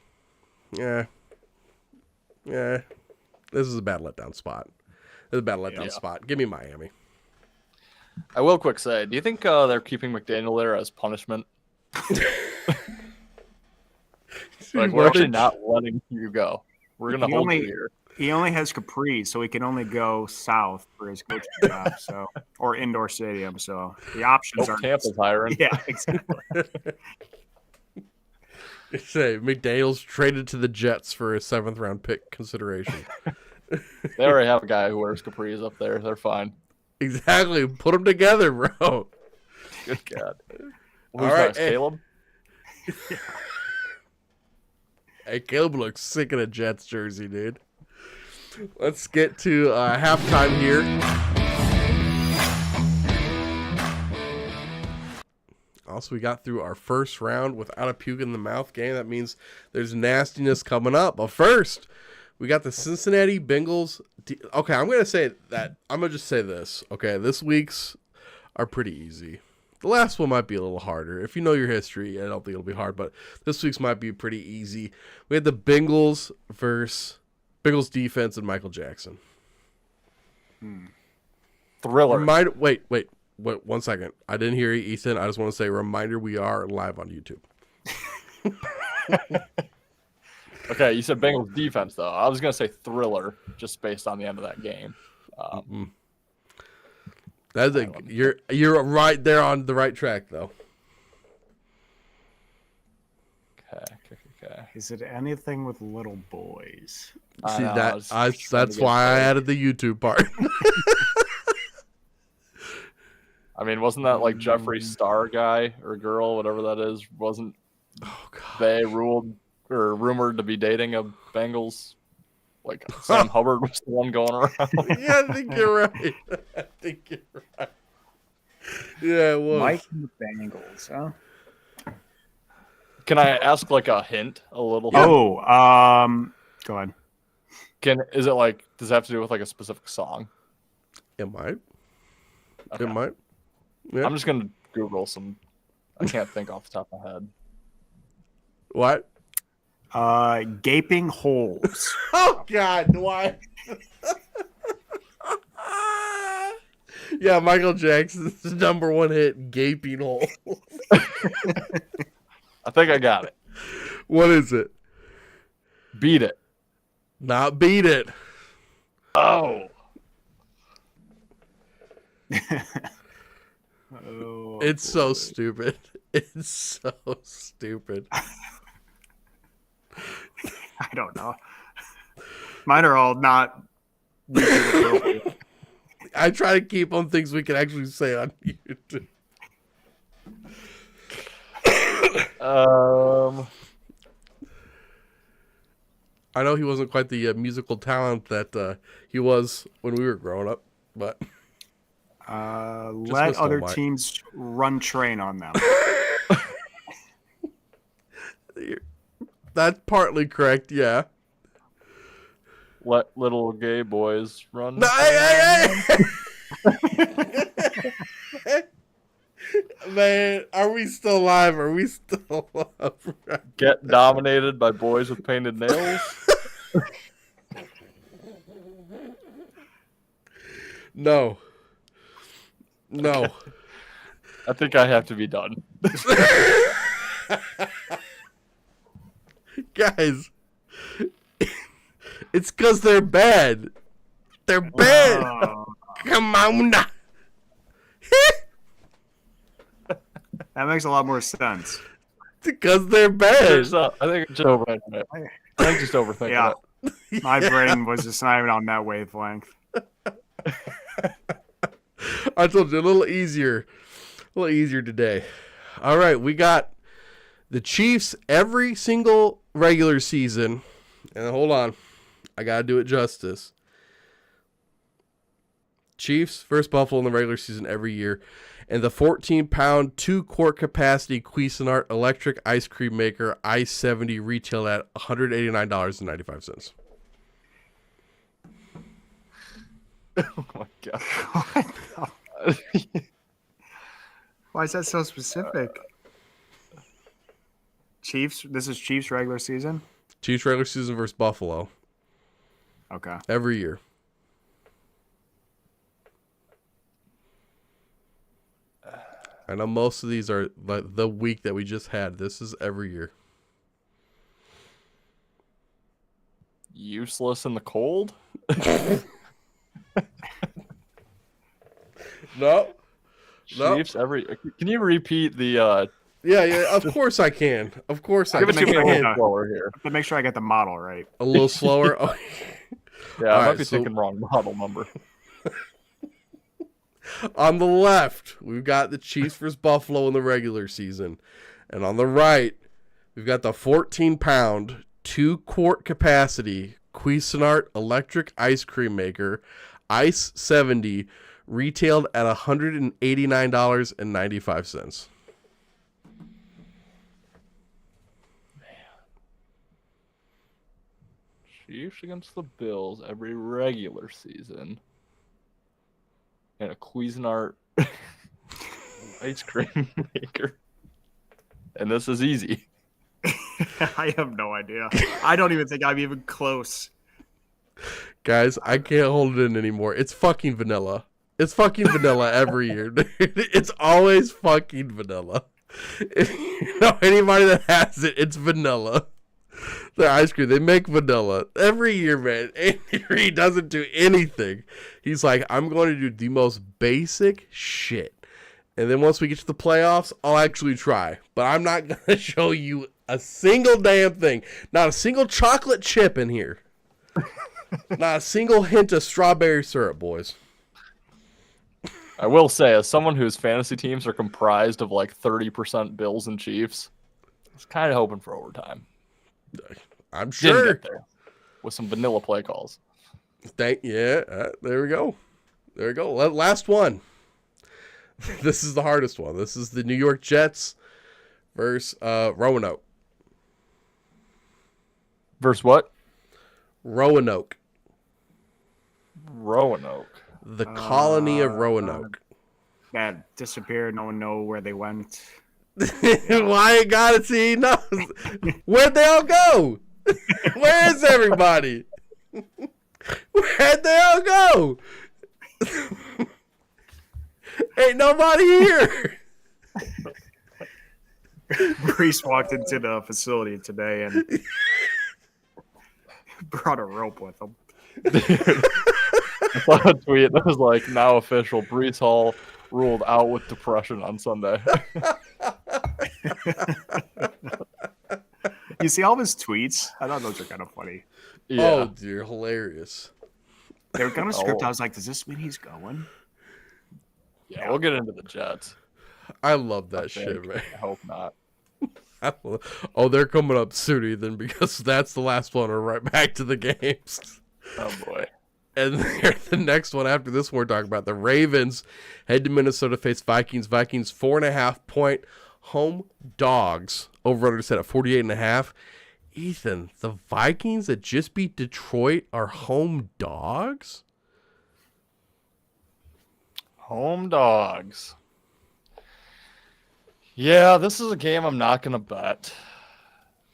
Yeah. This is a bad letdown spot. Spot. Give me Miami. I will quick say, do you think they're keeping McDaniel there as punishment? Like, we're actually not letting you go. We're gonna He hold only- you here. He only has Capri, so he can only go south for his coaching job, so or indoor stadium. So the options Hope are Tampa's hiring. Yeah, exactly. Say McDaniels traded to the Jets for a 7th round pick consideration. They already have a guy who wears capris up there. They're fine. Exactly. Put them together, bro. Good God. Who's All right, next? hey. Caleb? Hey, Caleb looks sick in a Jets jersey, dude. Let's get to halftime here. Also, we got through our first round without a puke in the mouth game. That means there's nastiness coming up. But first, we got the Cincinnati Bengals. Okay, I'm going to say that. I'm going to just say this. Okay, this week's are pretty easy. The last one might be a little harder. If you know your history, I don't think it'll be hard, but this week's might be pretty easy. We had the Bengals versus Bengals defense and Michael Jackson. Thriller. Wait, 1 second. I didn't hear you, Ethan. I just want to say, reminder, we are live on YouTube. Okay, you said Bengals defense, though. I was going to say thriller, just based on the end of that game. That's you're right there on the right track, though. Okay. Is it anything with little boys? See, I know, I was trying to that's get why I started. added the YouTube part. I mean, wasn't that like Jeffree Star guy or girl, whatever that is? Wasn't they ruled or rumored to be dating a Bengals? Like Sam Hubbard was the one going around. Yeah, I think you're right. Yeah, it was. Mike and the Bengals, huh? Can I ask like a hint, a little? Oh, go ahead. Is it like? Does it have to do with like a specific song? It might. Okay. It might. Yeah. I'm just gonna Google some. I can't think off the top of my head. What? Gaping holes. Oh God! Why? Yeah, Michael Jackson's #1 hit, "Gaping Hole." I think I got it. What is it? Beat it. Not "Beat It." Oh. Oh, It's so stupid. It's so stupid. I don't know. Mine are all not YouTube appropriate. I try to keep on things we can actually say on YouTube. I know he wasn't quite the musical talent that he was when we were growing up, but Let missed other on Wyatt. teams run train on them. that's partly correct. Yeah. Let little gay boys run. No, hey. Man, are we still live? Are we still live? Get dominated by boys with painted nails. No. I think I have to be done. Guys, it's because they're bad. They're bad. Oh, Come on now. that makes a lot more sense. Because they're bad. I think I'm just overthinking it. I think just overthinking Yeah. it. My brain was just not even on that wavelength. I told you, a little easier today. All right, we got the Chiefs every single regular season. And hold on, I got to do it justice. Chiefs versus Buffalo in the regular season every year. And the 14-pound, 2-quart capacity Cuisinart electric ice cream maker I-70 retail at $189.95. Oh my god. Why is that so specific? Chiefs? This is Chiefs regular season? Chiefs regular season versus Buffalo Okay. every year. I know most of these are the week that we just had. This is every year. useless in the cold. No. Chiefs every. Can you repeat the? Yeah. Of course I can. Of course I Give it to me a can. little slower here. To make sure I get the model right. A little slower. Oh. Yeah, All I might right, be so- thinking wrong model number. On the left, we've got the Chiefs versus Buffalo in the regular season. And on the right, we've got the 14-pound, 2-quart capacity Cuisinart electric ice cream maker, Ice 70, retailed at $189.95. Chiefs against the Bills every regular season. And a Cuisinart ice cream maker. And this is easy. I have no idea. I don't even think I'm even close. Guys, I can't hold it in anymore. It's fucking vanilla. It's fucking vanilla every year, dude. It's always fucking vanilla. If you know anybody that has it, it's vanilla. The ice cream, they make vanilla every year, man. Andy Reid doesn't do anything. He's like, I'm going to do the most basic shit. And then once we get to the playoffs, I'll actually try. But I'm not going to show you a single damn thing. Not a single chocolate chip in here. Not a single hint of strawberry syrup, boys. I will say, as someone whose fantasy teams are comprised of like 30% Bills and Chiefs, I was kind of hoping for overtime. I'm Didn't sure. get there with some vanilla play calls. There we go. There we go. Last one. This is the hardest one. This is the New York Jets versus Roanoke. Versus what? Roanoke. Roanoke. The colony of Roanoke. That disappeared. No one know where they went. Wyatt got it. See, he knows. Where'd they all go? Where is everybody? Where'd they all go? Ain't nobody here. Brees walked into the facility today and brought a rope with him. I saw a tweet that was like, now official, Brees Hall ruled out with depression on Sunday. You see all of his tweets? I thought those are kind of funny. Yeah. Oh, dear. Hilarious. They were kind of scripted. Oh. I was like, does this mean he's going? Yeah, we'll get into the Jets. I love that I shit, think. man. I hope not. Oh, they're coming up soon, Ethan, because that's the last one. We're right back to the games. Oh, boy. And the next one after this one we're talking about. The Ravens head to Minnesota, face Vikings. Vikings 4.5-point home dogs. Over-under set at 48.5. Ethan, the Vikings that just beat Detroit are home dogs? Home dogs. Yeah, this is a game I'm not going to bet.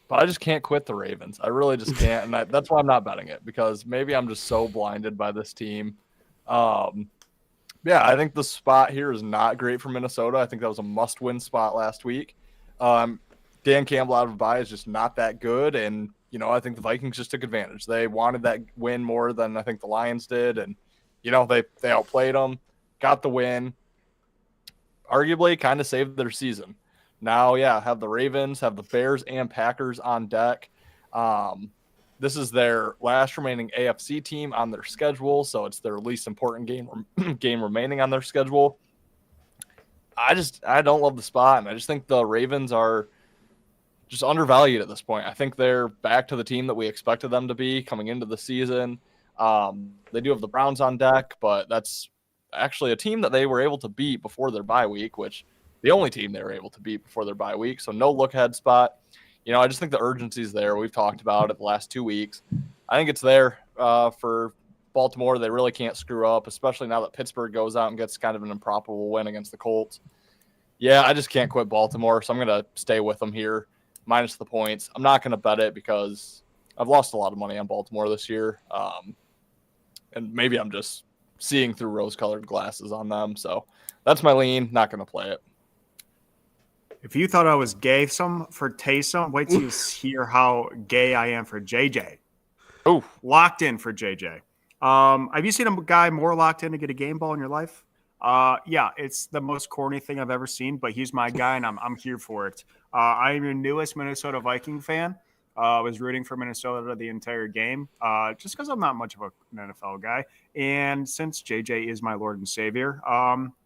But I just can't quit the Ravens. I really just can't. And that's why I'm not betting it, because maybe I'm just so blinded by this team. Yeah, I think the spot here is not great for Minnesota. I think that was a must-win spot last week. Dan Campbell out of a bye is just not that good. And, you know, I think the Vikings just took advantage. They wanted that win more than I think the Lions did. And, you know, they outplayed them, got the win, arguably kind of saved their season. Now, yeah, have the Ravens, have the Bears and Packers on deck. This is their last remaining AFC team on their schedule, so it's their least important game remaining on their schedule. I don't love the spot, and I just think the Ravens are just undervalued at this point. I think they're back to the team that we expected them to be coming into the season. They do have the Browns on deck, but that's actually a team that they were able to beat before their bye week, which the only team they were able to beat before their bye week. So no look ahead spot. You know, I just think the urgency is there. We've talked about it the last 2 weeks. I think it's there for Baltimore. They really can't screw up, especially now that Pittsburgh goes out and gets kind of an improbable win against the Colts. Yeah, I just can't quit Baltimore, so I'm going to stay with them here, minus the points. I'm not going to bet it because I've lost a lot of money on Baltimore this year. And maybe I'm just seeing through rose-colored glasses on them. So that's my lean. Not going to play it. If you thought I was gay for Taysom, wait till you hear how gay I am for JJ. Oh, Locked in for JJ. Have you seen a guy more locked in to get a game ball in your life? Yeah, it's the most corny thing I've ever seen, but he's my guy, and I'm here for it. I'm your newest Minnesota Viking fan. I was rooting for Minnesota the entire game, just because I'm not much of an NFL guy. And since JJ is my Lord and Savior,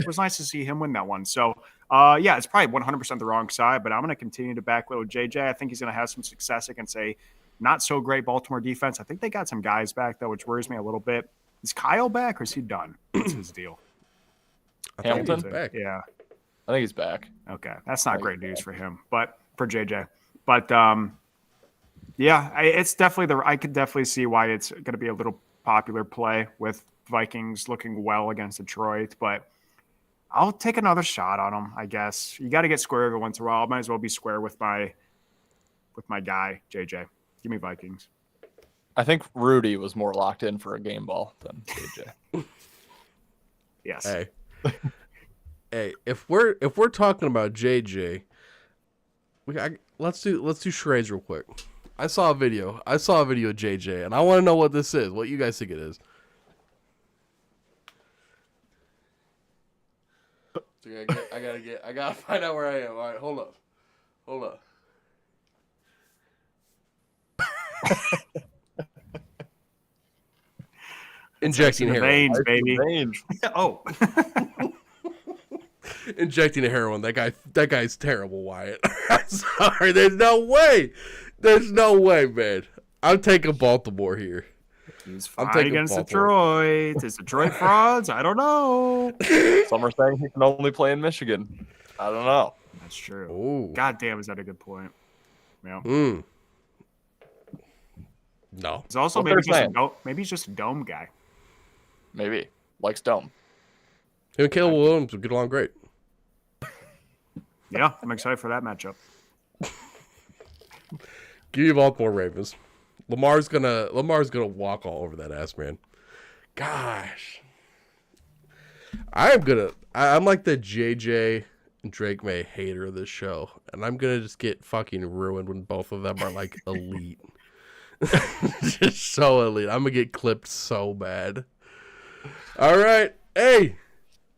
it was nice to see him win that one. So, yeah, it's probably 100% the wrong side, but I'm going to continue to back little JJ. I think he's going to have some success against a not so great Baltimore defense. I think they got some guys back, though, which worries me a little bit. Is Kyle back or is he done? What's his deal? Hamilton? He's back. Yeah. I think he's back. Okay. That's not great news for him, but for JJ. But, yeah, it's definitely I could definitely see why it's going to be a little popular play with Vikings looking well against Detroit, but I'll take another shot on them, I guess. You got to get square every once in a while. I might as well be square with my guy, JJ. Give me Vikings. I think Rudy was more locked in for a game ball than JJ. Yes. Hey, hey, if we're talking about JJ, let's do charades real quick. I saw a video of JJ, and I want to know what this is. What you guys think it is? I gotta find out where I am. All right, hold up. Injecting the heroin. veins, baby. Veins. Oh. Injecting a heroin. That guy's terrible, Wyatt. I'm sorry. There's no way, man. I'm taking Baltimore here. He's fine against Detroit. Is Detroit frauds? I don't know. Some are saying he can only play in Michigan. I don't know. That's true. Oh. God damn, is that a good point? Yeah. No. He's also maybe he's just a dome guy. Maybe. Likes dome. Him and Caleb Williams would get along great. Yeah, I'm excited for that matchup. Give me Baltimore Ravens. Lamar's gonna walk all over that ass, man. Gosh. I'm like the JJ and Drake May hater of this show, and I'm gonna just get fucking ruined when both of them are like elite. Just so elite. I'm gonna get clipped so bad. All right. Hey,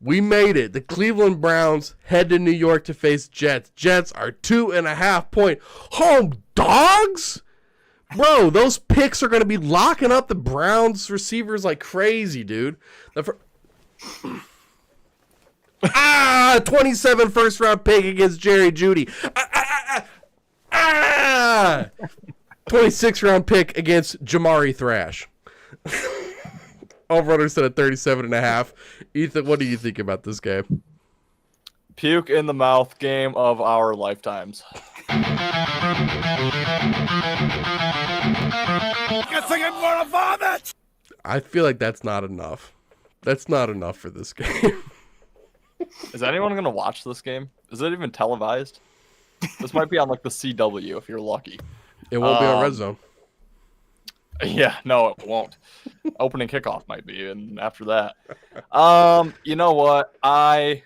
we made it. The Cleveland Browns head to New York to face Jets. Jets are 2.5-point home dogs. Bro, those picks are going to be locking up the Browns receivers like crazy, dude. 27 first-round pick against Jerry Jeudy. 26-round pick against Jamari Thrash. Over-under set at 37.5. Ethan, what do you think about this game? Puke in the mouth game of our lifetimes. I feel like that's not enough. That's not enough for this game. Is anyone going to watch this game? Is it even televised? This might be on like the CW if you're lucky. It won't be on Red Zone. Yeah, no, it won't. Opening kickoff might be, and after that. You know what? I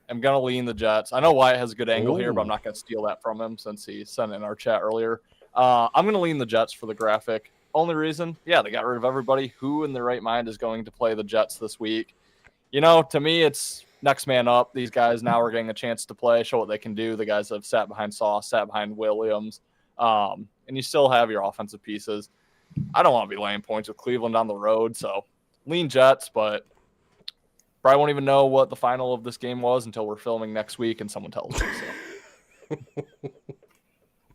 am going to lean the Jets. I know Wyatt has a good angle here, but I'm not going to steal that from him since he sent it in our chat earlier. I'm going to lean the Jets for the graphic. Only reason, yeah, they got rid of everybody. Who in their right mind is going to play the Jets this week? You know, to me, it's next man up. These guys now are getting a chance to play, show what they can do. The guys that have sat behind Sauce, sat behind Williams, and you still have your offensive pieces. I don't want to be laying points with Cleveland on the road, so lean Jets, but probably won't even know what the final of this game was until we're filming next week and someone tells me. So.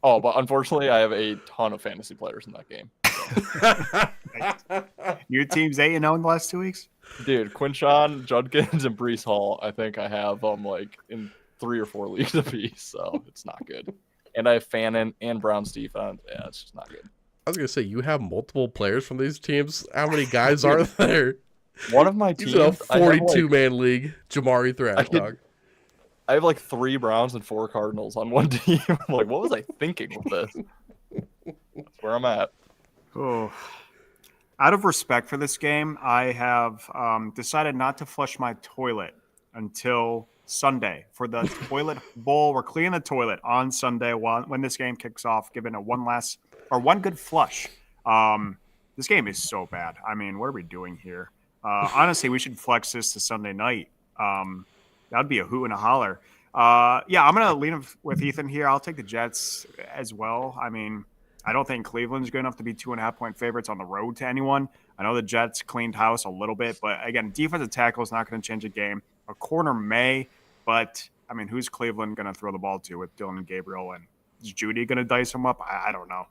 Oh, but unfortunately, I have a ton of fantasy players in that game. So. Your team's 8-0 in the last 2 weeks? Dude, Quinshawn, Judkins, and Brees Hall, I think I have like in 3 or 4 leagues apiece, so it's not good. And I have Fannin and Brown's defense. Yeah, it's just not good. I was going to say, you have multiple players from these teams. How many guys are there? One of my teams. He's in a 42-man league. Jamari Thrash, dog. I have like 3 Browns and 4 Cardinals on one team. I'm like, what was I thinking with this? That's where I'm at. Oh. Out of respect for this game, I have decided not to flush my toilet until Sunday for the toilet bowl. We're cleaning the toilet on Sunday when this game kicks off, giving it one good flush. The This game is so bad. I mean, what are we doing here? Honestly, we should flex this to Sunday night. That'd be a hoot and a holler. Yeah, I'm gonna lean with Ethan here. I'll take the Jets as well. I mean, I don't think Cleveland's good enough to be 2.5-point favorites on the road to anyone. I know the Jets cleaned house a little bit, but again, defensive tackle is not going to change a game. A corner may, but I mean, who's Cleveland going to throw the ball to with Dylan and Gabriel? And is Judy going to dice him up? I don't know.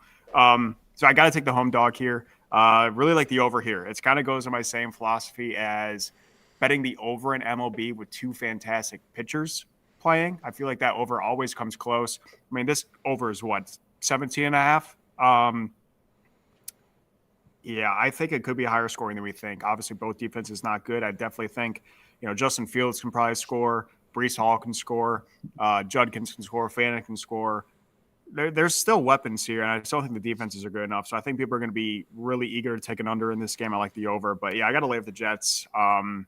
So I got to take the home dog here. Really like the over here. It kind of goes in my same philosophy as betting the over in MLB with two fantastic pitchers playing. I feel like that over always comes close. I mean, this over is what, 17.5? Yeah, I think it could be higher scoring than we think. Obviously, both defenses not good. I definitely think, Justin Fields can probably score. Breece Hall can score. Judkins can score. Fannin can score. There's still weapons here, and I still think the defenses are good enough. So I think people are going to be really eager to take an under in this game. I like the over. But, yeah, I got to lay with the Jets. Probably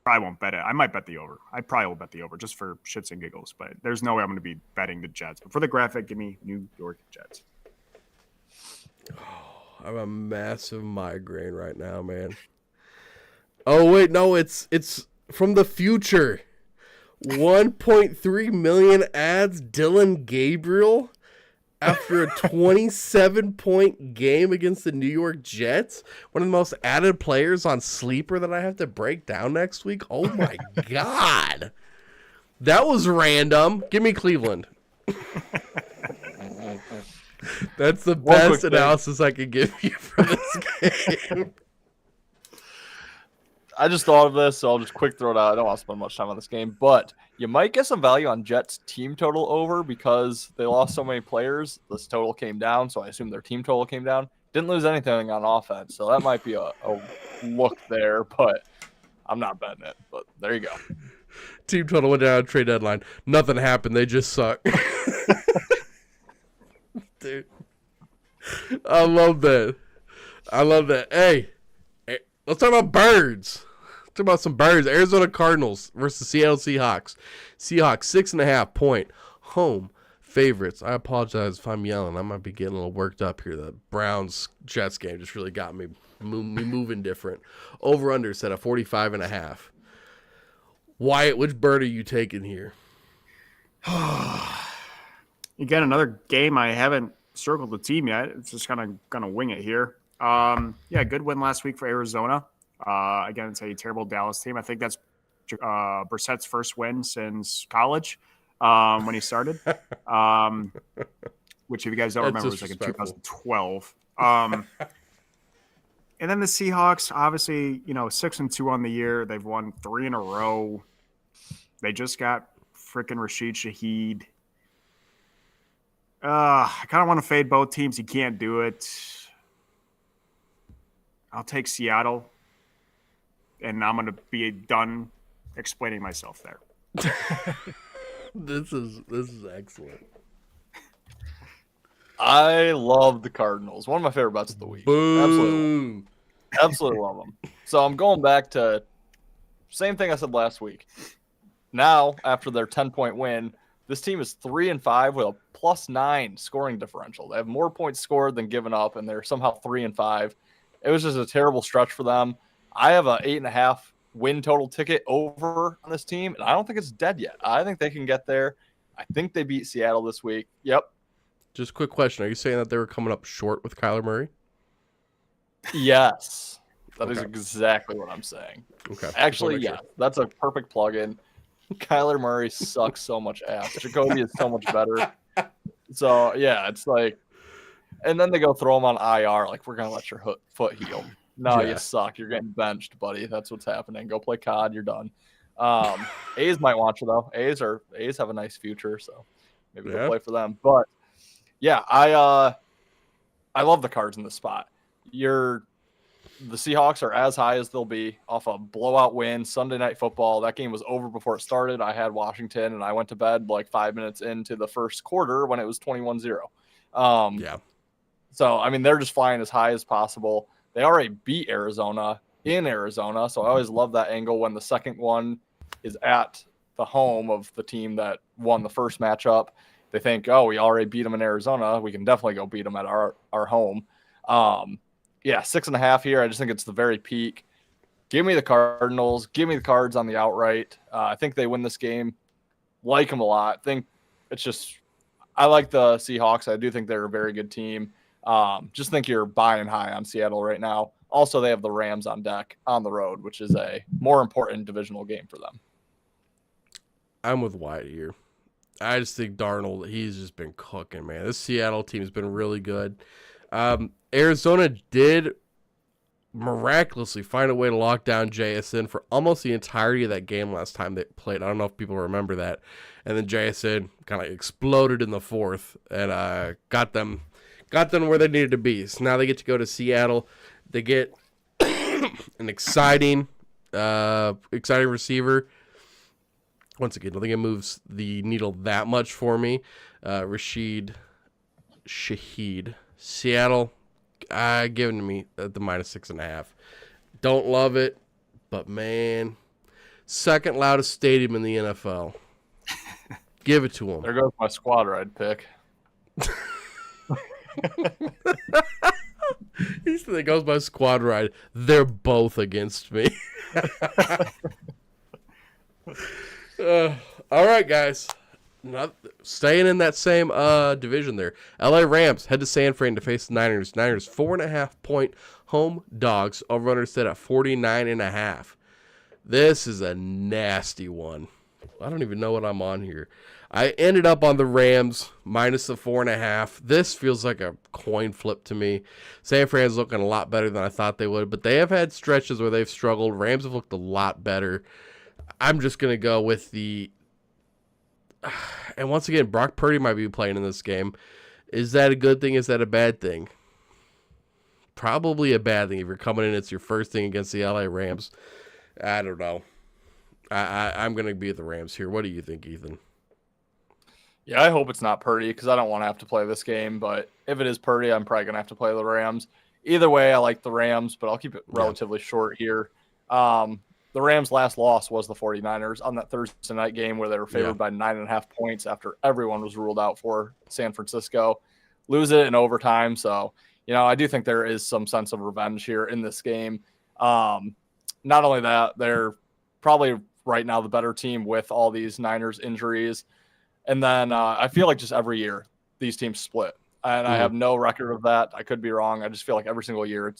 won't bet it. I might bet the over. I probably will bet the over just for shits and giggles. But there's no way I'm going to be betting the Jets. But for the graphic, give me New York Jets. I have a massive migraine right now, man. Oh wait, no, it's from the future. 1.3 million adds Dylan Gabriel after a 27-point game against the New York Jets. One of the most added players on Sleeper that I have to break down next week. Oh my god. That was random. Give me Cleveland. That's the best analysis I could give you for this game. I just thought of this, so I'll just quick throw it out. I don't want to spend much time on this game, but you might get some value on Jets team total over because they lost so many players. This total came down, so I assume their team total came down. Didn't lose anything on offense, so that might be a look there, but I'm not betting it. But there you go. Team total went down at trade deadline. Nothing happened. They just suck. Dude, I love that. Hey, let's talk about birds. Let's talk about some birds. Arizona Cardinals versus Seattle Seahawks. Seahawks 6.5-point home favorites. I apologize if I'm yelling. I might be getting a little worked up here. The Browns Jets game just really got me moving different. Over under set at 45.5. Wyatt, which bird are you taking here? Again, another game I haven't circled the team yet. It's just kind of gonna wing it here. Yeah, good win last week for Arizona. Again, it's a terrible Dallas team. I think that's Brissett's first win since college when he started. Which, if you guys don't remember, was like in 2012. And then the Seahawks, obviously, 6-2 on the year. They've won 3 in a row. They just got freaking Rashid Shaheed. I kind of want to fade both teams. You can't do it. I'll take Seattle, and I'm going to be done explaining myself there. This is excellent. I love the Cardinals. One of my favorite bets of the week. Boom. Absolutely love them. So I'm going back to same thing I said last week. Now, after their 10-point win, this team is 3-5 with a +9 scoring differential. They have more points scored than given up, and they're somehow 3-5. It was just a terrible stretch for them. I have a 8.5 win total ticket over on this team, and I don't think it's dead yet. I think they can get there. I think they beat Seattle this week. Yep. Just a quick question. Are you saying that they were coming up short with Kyler Murray? Yes. That is exactly what I'm saying. Okay. Actually, yeah. That's a perfect plug-in. Kyler Murray sucks so much ass. Jacoby is so much better. So, yeah, it's like – and then they go throw him on IR, like, we're going to let your foot heal. No, you suck. You're getting benched, buddy. That's what's happening. Go play COD. You're done. A's might want you, though. A's have a nice future, so maybe they'll play for them. But, yeah, I love the Cards in this spot. The Seahawks are as high as they'll be off a blowout win, Sunday Night Football. That game was over before it started. I had Washington, and I went to bed like 5 minutes into the first quarter when it was 21-0. Yeah. So, I mean, they're just flying as high as possible. They already beat Arizona in Arizona, so I always love that angle when the second one is at the home of the team that won the first matchup. they think, oh, we already beat them in Arizona. We can definitely go beat them at our home. Yeah, 6.5 here. I just think it's the very peak. Give me the Cardinals. Give me the Cards on the outright. I think they win this game. Like them a lot. Think it's just I like the Seahawks. I do think they're a very good team. Just think you're buying high on Seattle right now. Also, they have the Rams on deck on the road, which is a more important divisional game for them. I'm with Wyatt here. I just think Darnold, he's just been cooking, man. This Seattle team has been really good. Arizona did miraculously find a way to lock down JSN for almost the entirety of that game last time they played. I don't know if people remember that. And then JSN kind of exploded in the fourth and got them where they needed to be. So now they get to go to Seattle. They get an exciting receiver. Once again, I don't think it moves the needle that much for me. Rashid Shaheed. Seattle, giving to me at the -6.5. Don't love it, but man, second loudest stadium in the NFL. Give it to them. There goes my squad ride pick. He said there goes my squad ride. They're both against me. All right, guys. Staying in that same division there. LA Rams head to San Fran to face the Niners. Niners 4.5-point home dogs. Over-under set at 49.5. This is a nasty one. I don't even know what I'm on here. I ended up on the Rams minus the 4.5. This feels like a coin flip to me. San Fran's looking a lot better than I thought they would, but they have had stretches where they've struggled. Rams have looked a lot better. I'm just going to go with the... And once again, Brock Purdy might be playing in this game. Is that a good thing? Is that a bad thing? Probably a bad thing. If you're coming in, it's your first thing against the LA Rams. I don't know. I'm going to be at the Rams here. What do you think, Ethan? Yeah, I hope it's not Purdy because I don't want to have to play this game. But if it is Purdy, I'm probably going to have to play the Rams. Either way, I like the Rams, but I'll keep it relatively short here. The Rams' last loss was the 49ers on that Thursday night game where they were favored by 9.5 points after everyone was ruled out for San Francisco. Lose it in overtime. So, I do think there is some sense of revenge here in this game. Not only that, they're probably right now the better team with all these Niners injuries. And then I feel like just every year these teams split. And I have no record of that. I could be wrong. I just feel like every single year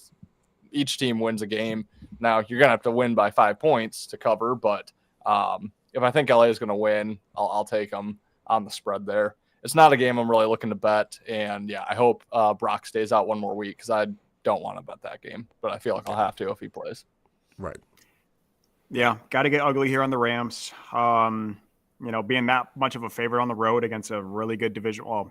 each team wins a game. Now, you're going to have to win by 5 points to cover, but if I think LA is going to win, I'll take them on the spread there. It's not a game I'm really looking to bet, and I hope Brock stays out one more week because I don't want to bet that game, but I feel like I'll have to if he plays. Right. Yeah, got to get ugly here on the Rams. Being that much of a favorite on the road against a really good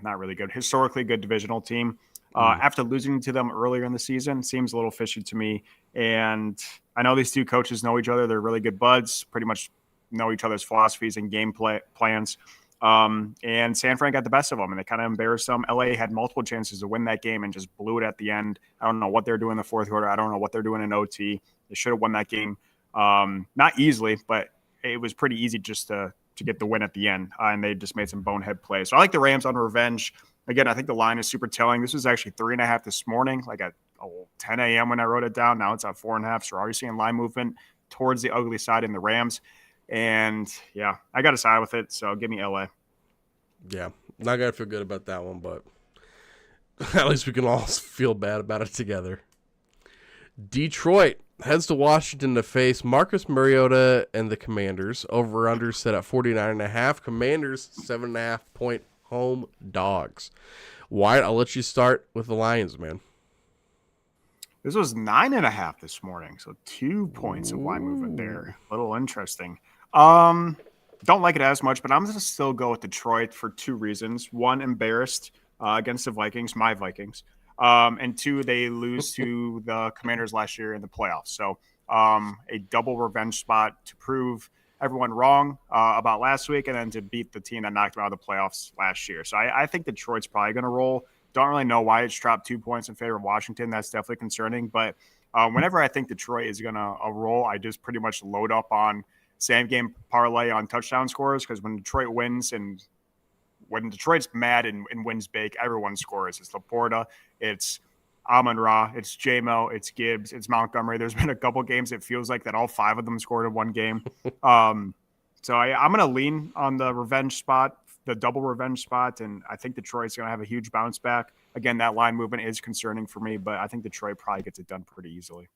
not really good, historically good divisional team. After losing to them earlier in the season, seems a little fishy to me. And I know these two coaches know each other. They're really good buds, pretty much know each other's philosophies and game plans. And San Fran got the best of them, and they kind of embarrassed them. LA had multiple chances to win that game and just blew it at the end. I don't know what they're doing in the fourth quarter. I don't know what they're doing in OT. They should have won that game. Not easily, but it was pretty easy just to get the win at the end. And they just made some bonehead plays. So I like the Rams on revenge. Again, I think the line is super telling. This was actually 3.5 this morning, like at 10 a.m. when I wrote it down. Now it's at 4.5. So we're already seeing line movement towards the ugly side in the Rams. And I got to side with it. So give me LA. Yeah, not going to feel good about that one, but at least we can all feel bad about it together. Detroit heads to Washington to face Marcus Mariota and the Commanders. Over-under set at 49.5. Commanders 7.5-point home dogs. Wyatt, I'll let you start with the Lions, man. This was 9.5 this morning, so 2 points of line movement there. A little interesting. Don't like it as much, but I'm going to still go with Detroit for 2 reasons. 1, embarrassed against the Vikings, my Vikings. And 2, they lose to the Commanders last year in the playoffs. So a double revenge spot to prove everyone wrong about last week and then to beat the team that knocked them out of the playoffs last year. So I think Detroit's probably going to roll. Don't really know why it's dropped 2 points in favor of Washington. That's definitely concerning. But whenever I think Detroit is going to roll, I just pretty much load up on same game parlay on touchdown scores because when Detroit wins and when Detroit's mad and wins big, everyone scores. It's Laporta, it's Amon-Ra, it's J-Mo, it's Gibbs, it's Montgomery. There's been a couple games it feels like that all 5 of them scored in one game. So I'm going to lean on the revenge spot, the double revenge spot, and I think Detroit's going to have a huge bounce back. Again, that line movement is concerning for me, but I think Detroit probably gets it done pretty easily.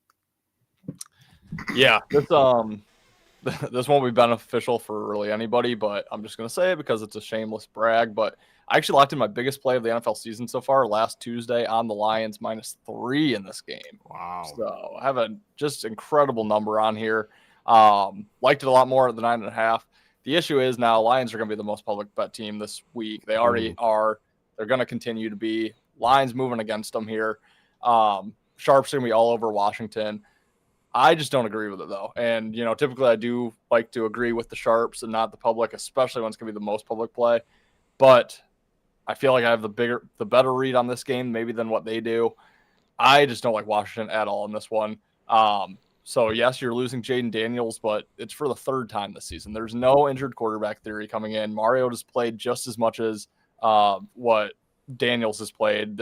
Yeah, this won't be beneficial for really anybody, but I'm just going to say it because it's a shameless brag. But I actually locked in my biggest play of the NFL season so far last Tuesday on the Lions -3 in this game. Wow. So I have a just incredible number on here. Liked it a lot more at the 9.5. The issue is now Lions are going to be the most public bet team this week. They already are. They're going to continue to be. Lions moving against them here. Sharps are going to be all over Washington. I just don't agree with it, though. And, typically I do like to agree with the Sharps and not the public, especially when it's going to be the most public play. But I feel like I have the better read on this game maybe than what they do. I just don't like Washington at all in this one. So, yes, you're losing Jaden Daniels, but it's for the 3rd time this season. There's no injured quarterback theory coming in. Mario has played just as much as what Daniels has played.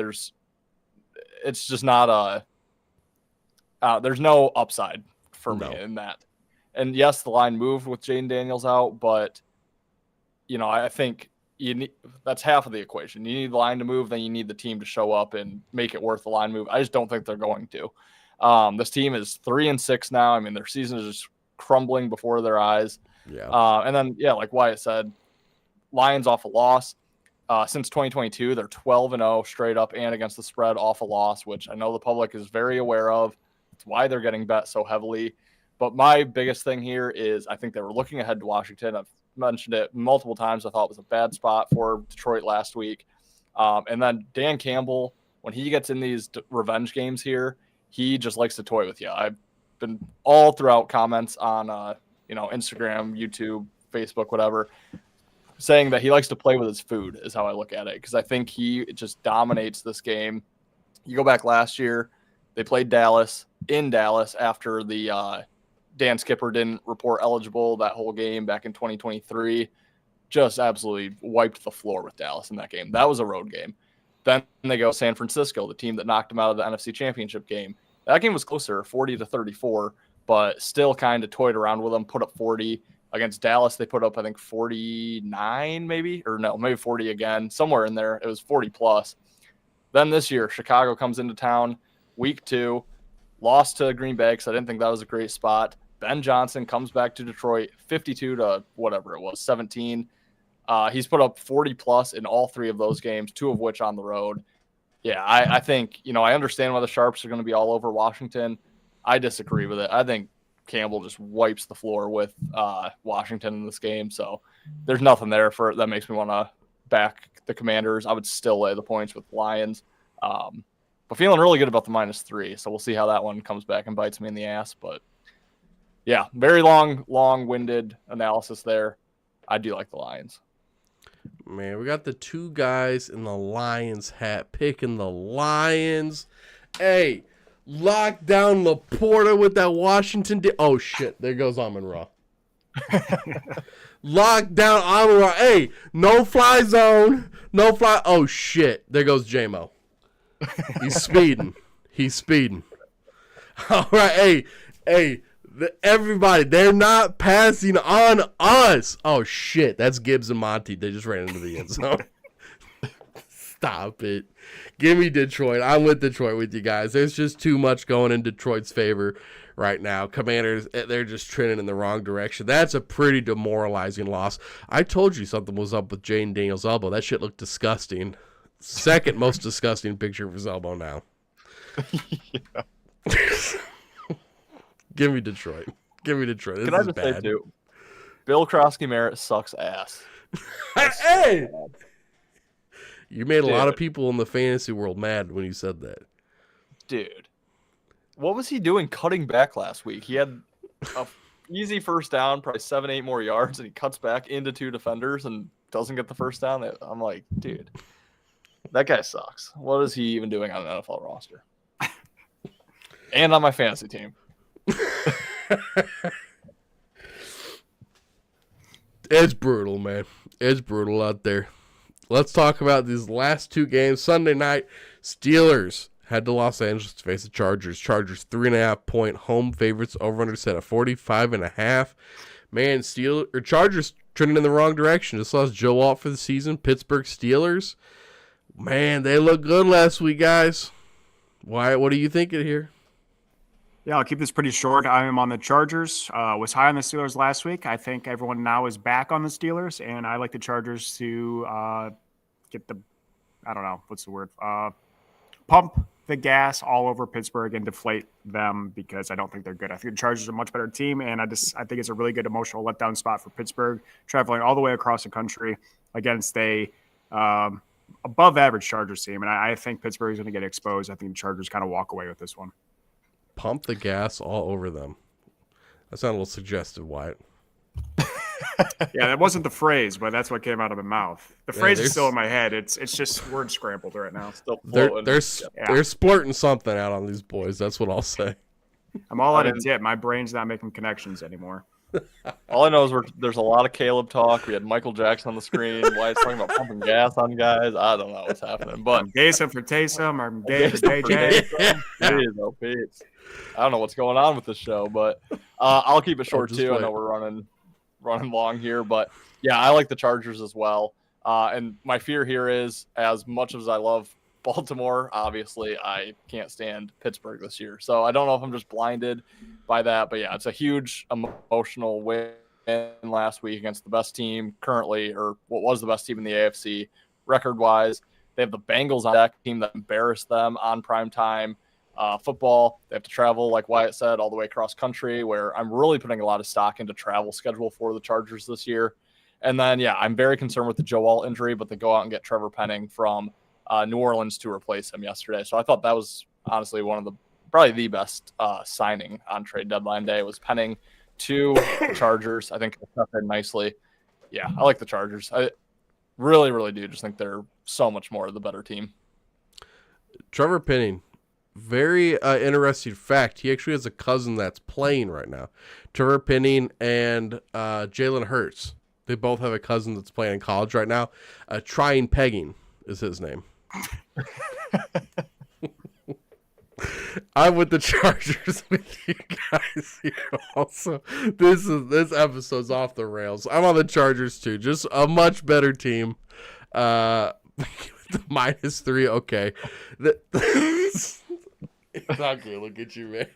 It's just not there's no upside for me in that. And, yes, the line moved with Jaden Daniels out, but, I think that's half of the equation. You need the line to move, then you need the team to show up and make it worth the line move. I just don't think they're going to. This team is 3-6 now. I mean, their season is just crumbling before their eyes. Yeah. And then, like Wyatt said, Lions off a loss. Since 2022, they're 12-0 straight up and against the spread off a loss, which I know the public is very aware of. It's why they're getting bet so heavily. But my biggest thing here is I think they were looking ahead to Washington. I've mentioned it multiple times. I thought it was a bad spot for Detroit last week. And then Dan Campbell, when he gets in these revenge games here, he just likes to toy with you. I've been all throughout comments on, Instagram, YouTube, Facebook, whatever, saying that he likes to play with his food is how I look at it. Because I think he just dominates this game. You go back last year, they played Dallas in Dallas after the Dan Skipper didn't report eligible that whole game back in 2023. Just absolutely wiped the floor with Dallas in that game. That was a road game. Then they go San Francisco, the team that knocked them out of the NFC Championship game. That game was closer, 40-34, but still kind of toyed around with them, put up 40. Against Dallas, they put up, I think, 49 maybe, or no, maybe 40 again, somewhere in there. It was 40+. Then this year, Chicago comes into town, week 2, lost to Green Bay because I didn't think that was a great spot. Ben Johnson comes back to Detroit, 52 to whatever it was, 17. He's put up 40+ in all 3 of those games, 2 of which on the road. Yeah, I think, I understand why the Sharps are going to be all over Washington. I disagree with it. I think Campbell just wipes the floor with Washington in this game. So there's nothing there that makes me want to back the Commanders. I would still lay the points with Lions. But feeling really good about the -3. So we'll see how that one comes back and bites me in the ass. But yeah, very long-winded analysis there. I do like the Lions. Man, we got the 2 guys in the Lions hat picking the Lions. Hey, lock down Laporta with that Washington. Oh, shit. There goes Amon-Ra. Lock down Amon-Ra. Hey, no fly zone. No fly. Oh, shit. There goes J-Mo. He's speeding. All right. Hey. Everybody, they're not passing on us. Oh, shit. That's Gibbs and Monty. They just ran into the end zone. Stop it. Give me Detroit. I'm with Detroit with you guys. There's just too much going in Detroit's favor right now. Commanders, they're just trending in the wrong direction. That's a pretty demoralizing loss. I told you something was up with Jaden Daniels' elbow. That shit looked disgusting. Second most disgusting picture of his elbow now. Yeah. Give me Detroit. This Can I just bad. say, too, Bill Krosky-Merritt sucks ass. Hey! You made a Dude. lot of people in the fantasy world mad when you said that. Dude, what was he doing cutting back last week? He had a easy first down, probably 7-8 more yards, and he cuts back into 2 defenders and doesn't get the first down. I'm like, dude, that guy sucks. What is he even doing on an NFL roster? And on my fantasy team. It's brutal, man. It's brutal out there. let's talk about these last two games. Sunday night, Steelers head to Los Angeles to face the Chargers. Chargers 3.5-point home favorites, over under set at 45.5. Man, Chargers trending in the wrong direction. Just lost Joe Wyatt for the season. Pittsburgh Steelers, man, they look good last week, guys. Wyatt, what are you thinking here? Yeah, I'll keep this pretty short. I am on the Chargers. Was high on the Steelers last week. I think everyone now is back on the Steelers, and I like the Chargers to get the, I don't know, what's the word? Pump the gas all over Pittsburgh and deflate them because I don't think they're good. I think the Chargers are a much better team, and I think it's a really good emotional letdown spot for Pittsburgh, traveling all the way across the country against a above average Chargers team, and I think Pittsburgh is going to get exposed. I think the Chargers kind of walk away with this one. Pump the gas all over them. That sounded a little suggestive, Wyatt. Yeah, that wasn't the phrase, but that's what came out of my mouth. The phrase is still in my head. It's just word scrambled right now. Still They're floating. they're splurting something out on these boys. That's what I'll say. I'm all out of dip. My brain's not making connections anymore. All I know is there's a lot of Caleb talk. We had Michael Jackson on the screen. Wyatt's talking about pumping gas on guys. I don't know what's happening, but I'm Gaysom for Taysom. I'm gay for JJ. Jeez, oh, Pete. I don't know what's going on with this show, but I'll keep it short too. I know we're running long here, but yeah, I like the Chargers as well. And my fear here is, as much as I love Baltimore, obviously I can't stand Pittsburgh this year. So I don't know if I'm just blinded by that, but yeah, it's a huge emotional win last week against the best team currently, or what was the best team in the AFC record-wise. They have the Bengals on deck, team that embarrassed them on primetime football. They have to travel, like Wyatt said, all the way across country, where I'm really putting a lot of stock into travel schedule for the Chargers this year. And then, yeah, I'm very concerned with the Joe Wyatt injury, but they go out and get Trevor Penning from New Orleans to replace him yesterday. So I thought that was honestly probably the best signing on trade deadline day was Penning to the Chargers. I think it fit nicely. Yeah, I like the Chargers. I really, really do just think they're so much more the better team. Trevor Penning, very interesting fact. He actually has a cousin that's playing right now. Trevor Penning and Jalen Hurts. They both have a cousin that's playing in college right now. Trying Pegging is his name. I'm with the Chargers with you guys here also. This episode's off the rails. I'm on the Chargers too. Just a much better team. -3, okay. It's not good. Look at you, man.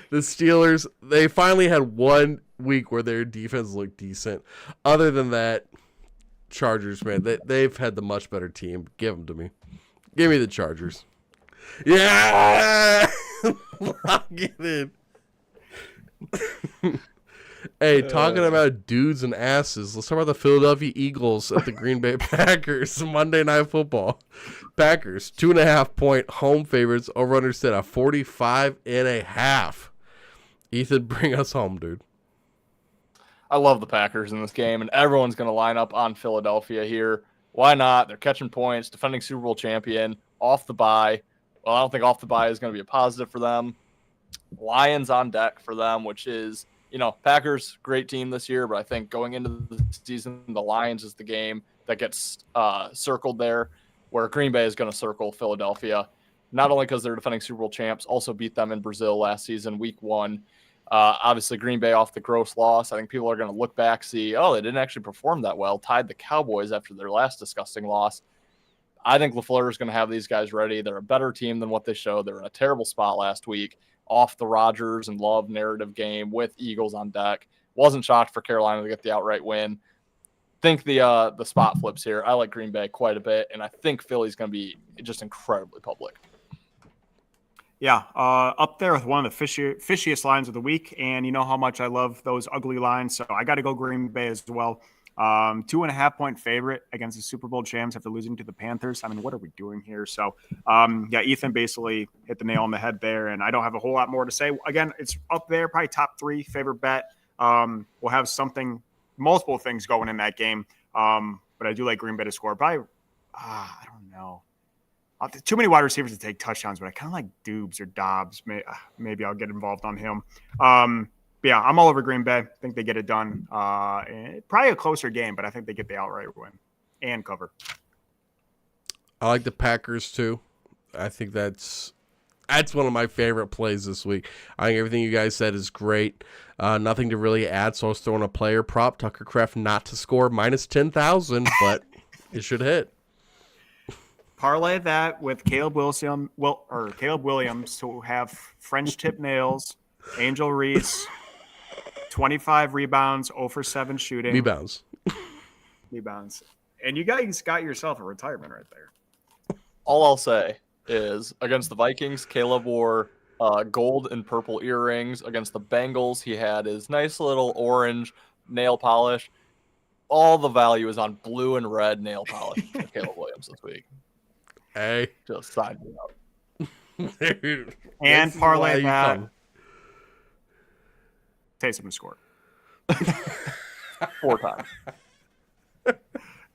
The Steelers, they finally had 1 week where their defense looked decent. Other than that, Chargers, man, they've had the much better team. Give them to me. Give me the Chargers. Yeah! Lock it in. Hey, talking about dudes and asses, let's talk about the Philadelphia Eagles at the Green Bay Packers. Monday Night Football. Packers, 2.5-point home favorites, over under set at 45.5. Ethan, bring us home, dude. I love the Packers in this game, and everyone's going to line up on Philadelphia here. Why not? They're catching points, defending Super Bowl champion, off the bye. Well, I don't think off the bye is going to be a positive for them. Lions on deck for them, which is, Packers, great team this year, but I think going into the season, the Lions is the game that gets circled there, where Green Bay is going to circle Philadelphia, not only because they're defending Super Bowl champs, also beat them in Brazil last season, week 1. Obviously, Green Bay off the gross loss. I think people are going to look back, see, they didn't actually perform that well, tied the Cowboys after their last disgusting loss. I think LaFleur is going to have these guys ready. They're a better team than what they showed. They were in a terrible spot last week, off the Rodgers and Love narrative game with Eagles on deck. Wasn't shocked for Carolina to get the outright win. Think the spot flips here. I like Green Bay quite a bit, and I think Philly's going to be just incredibly public. Yeah, up there with one of the fishiest lines of the week, and you know how much I love those ugly lines, so I got to go Green Bay as well. 2.5-point favorite against the Super Bowl champs after losing to the Panthers. I mean, what are we doing here? So, yeah, Ethan basically hit the nail on the head there, and I don't have a whole lot more to say. Again, it's up there, probably top 3 favorite bet. We'll have multiple things going in that game, but I do like Green Bay to score. Probably, I don't know. Too many wide receivers to take touchdowns, but I kind of like Dubes or Dobbs. Maybe I'll get involved on him. But yeah, I'm all over Green Bay. I think they get it done. Probably a closer game, but I think they get the outright win and cover. I like the Packers too. I think that's one of my favorite plays this week. I think everything you guys said is great. Nothing to really add, so I was throwing a player prop, Tucker Kraft not to score minus 10,000, but it should hit. Parlay that with Caleb Williams to have French tip nails, Angel Reese, 25 rebounds, 0 for 7 shooting. Rebounds. And you guys got yourself a retirement right there. All I'll say is against the Vikings, Caleb wore gold and purple earrings. Against the Bengals, he had his nice little orange nail polish. All the value is on blue and red nail polish for Caleb Williams this week. Hey. Just sign me up. And parlay that. Taysom to score. 4 times.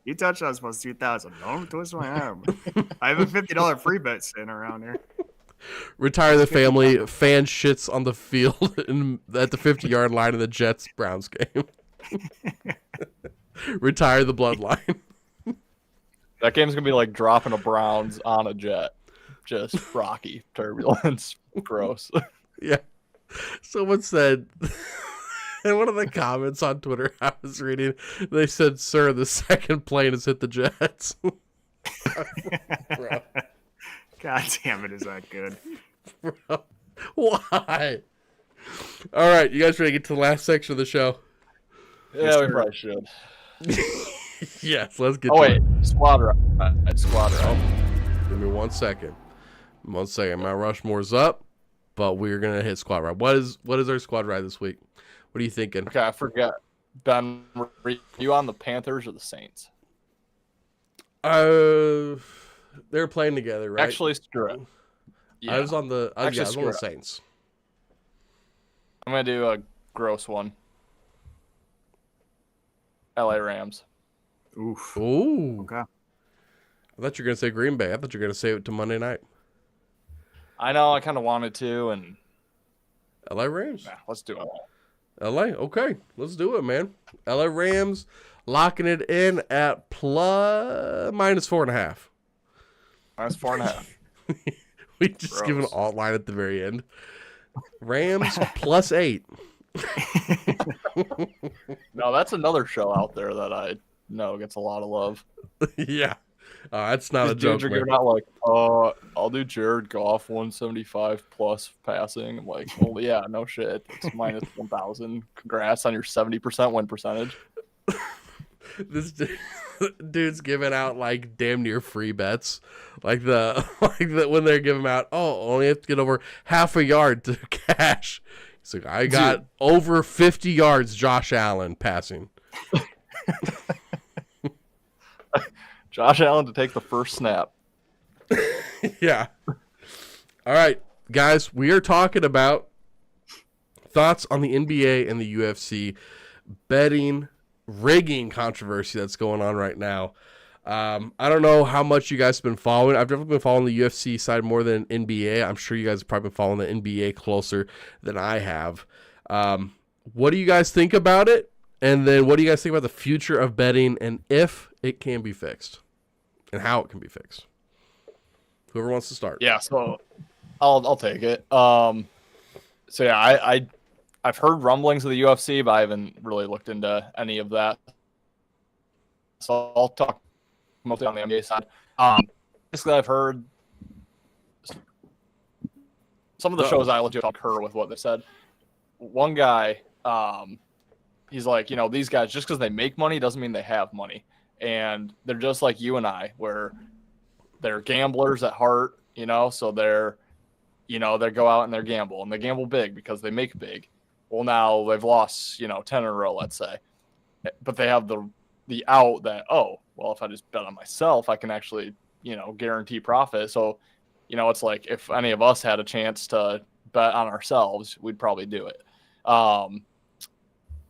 You touchdowns plus 2,000. Don't twist my arm. I have a $50 free bet sitting around here. Retire the family. Fan shits on the field at the 50-yard line of the Jets-Browns game. Retire the bloodline. That game's going to be like dropping a Browns on a jet. Just rocky turbulence. Gross. Yeah. Someone said... In one of the comments on Twitter I was reading, they said, "Sir, the second plane has hit the Jets." Bro. God damn it, is that good? Bro. Why? All right, you guys ready to get to the last section of the show? Yeah, we probably should. Yes, let's get to it. Squad right. Squad right. Give me 1 second. 1 second. Mount Rushmore's up, but we're going to hit squad ride. What is our squad ride this week? What are you thinking? Okay, I forget. Ben, were you on the Panthers or the Saints? They're playing together, right? Actually, screw it. Yeah. I was on the Saints. I'm gonna do a gross one. LA Rams. Oof. Ooh. Okay. I thought you were gonna say Green Bay. I thought you were gonna say it to Monday night. I know. I kind of wanted to, and LA Rams. Yeah, let's do it. LA, okay, let's do it, man. LA Rams locking it in at minus 4.5. Minus 4.5. We just give an alt line at the very end. Rams plus 8. No, that's another show out there that I know gets a lot of love. Yeah. That's not a joke. You're not like, I'll do Jared Goff 175 plus passing. I'm like, well, yeah, no shit. It's minus 1,000. Congrats on your 70% win percentage. This dude's giving out like damn near free bets, like when they're giving out. Oh, only have to get over half a yard to cash. He's like, I got over 50 yards. Josh Allen passing. Josh Allen to take the first snap. Yeah. All right, guys, we are talking about thoughts on the NBA and the UFC betting rigging controversy that's going on right now. I don't know how much you guys have been following. I've definitely been following the UFC side more than NBA. I'm sure you guys have probably been following the NBA closer than I have. What do you guys think about it? And then what do you guys think about the future of betting and if it can be fixed? And how it can be fixed. Whoever wants to start. Yeah, so I'll take it. So yeah, I've heard rumblings of the UFC, but I haven't really looked into any of that. So I'll talk mostly on the NBA side. Basically, I've heard some of the shows I legit concur with what they said. One guy, he's like, these guys, just because they make money doesn't mean they have money. And they're just like you and I, where they're gamblers at heart, so they go out and they gamble big because they make big. Well, now they've lost, 10 in a row, let's say. But they have the out that, if I just bet on myself, I can actually, guarantee profit. So, it's like if any of us had a chance to bet on ourselves, we'd probably do it.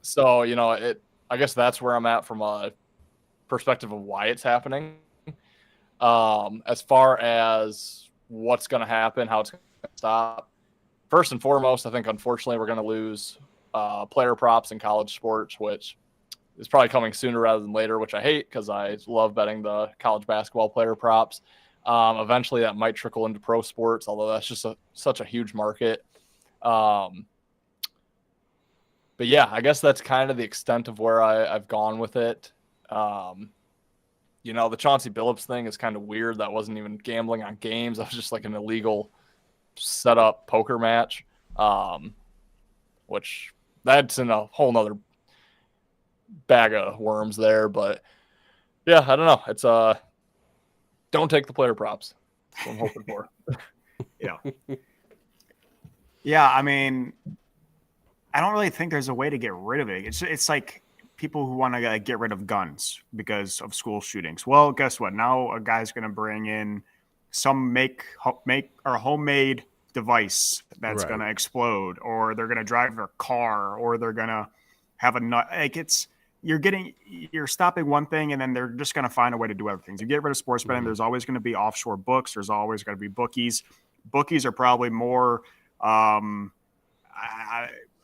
So, I guess that's where I'm at from a perspective of why it's happening. As far as what's going to happen, how it's going to stop. First and foremost, I think, unfortunately, we're going to lose player props in college sports, which is probably coming sooner rather than later, which I hate because I love betting the college basketball player props. Eventually, that might trickle into pro sports, although that's just such a huge market. But yeah, I guess that's kind of the extent of where I've gone with it. The Chauncey Billups thing is kind of weird. That wasn't even gambling on games. That was just like an illegal set up poker match, which that's in a whole nother bag of worms there. But yeah, I don't know. It's don't take the player props. That's what I'm hoping for. Yeah. Yeah, I mean, I don't really think there's a way to get rid of it. It's like people who want to get rid of guns because of school shootings. Well, guess what? Now a guy's going to bring in some make or homemade device that's going to explode, or they're going to drive their car, or they're going to have a nut. Like you're stopping one thing, and then they're just going to find a way to do other things. You get rid of sports betting, there's always going to be offshore books. There's always going to be bookies. Bookies are probably more,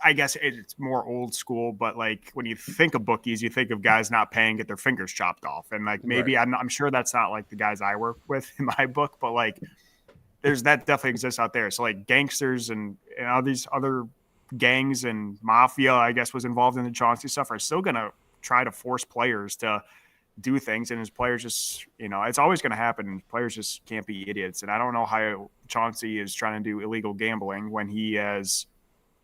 I guess it's more old school, but like when you think of bookies, you think of guys not paying, get their fingers chopped off. And like, maybe I'm sure that's not like the guys I work with in my book, but like that definitely exists out there. So like gangsters and all these other gangs and mafia, I guess, was involved in the Chauncey stuff, are still going to try to force players to do things. And his players just, it's always going to happen. Players just can't be idiots. And I don't know how Chauncey is trying to do illegal gambling when he has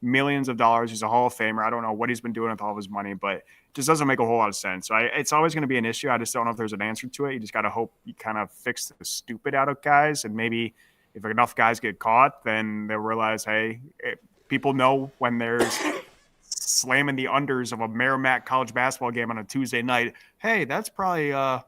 millions of dollars. He's a Hall of Famer. I don't know what he's been doing with all of his money, but it just doesn't make a whole lot of sense. So it's always going to be an issue. I just don't know if there's an answer to it. You just got to hope you kind of fix the stupid out of guys. And maybe if enough guys get caught, then they'll realize, hey, people know when there's slamming the unders of a Merrimack college basketball game on a Tuesday night. Hey, that's probably a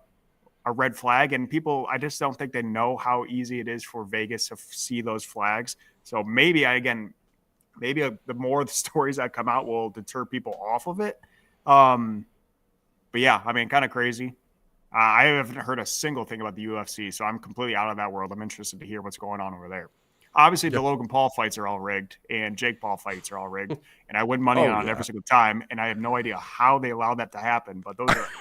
red flag. And people, I just don't think they know how easy it is for Vegas to see those flags. So maybe the more the stories that come out will deter people off of it. But yeah, I mean, kind of crazy. I haven't heard a single thing about the UFC, so I'm completely out of that world. I'm interested to hear what's going on over there. Obviously, the Logan Paul fights are all rigged, and Jake Paul fights are all rigged, and I win money on every single time, and I have no idea how they allow that to happen, but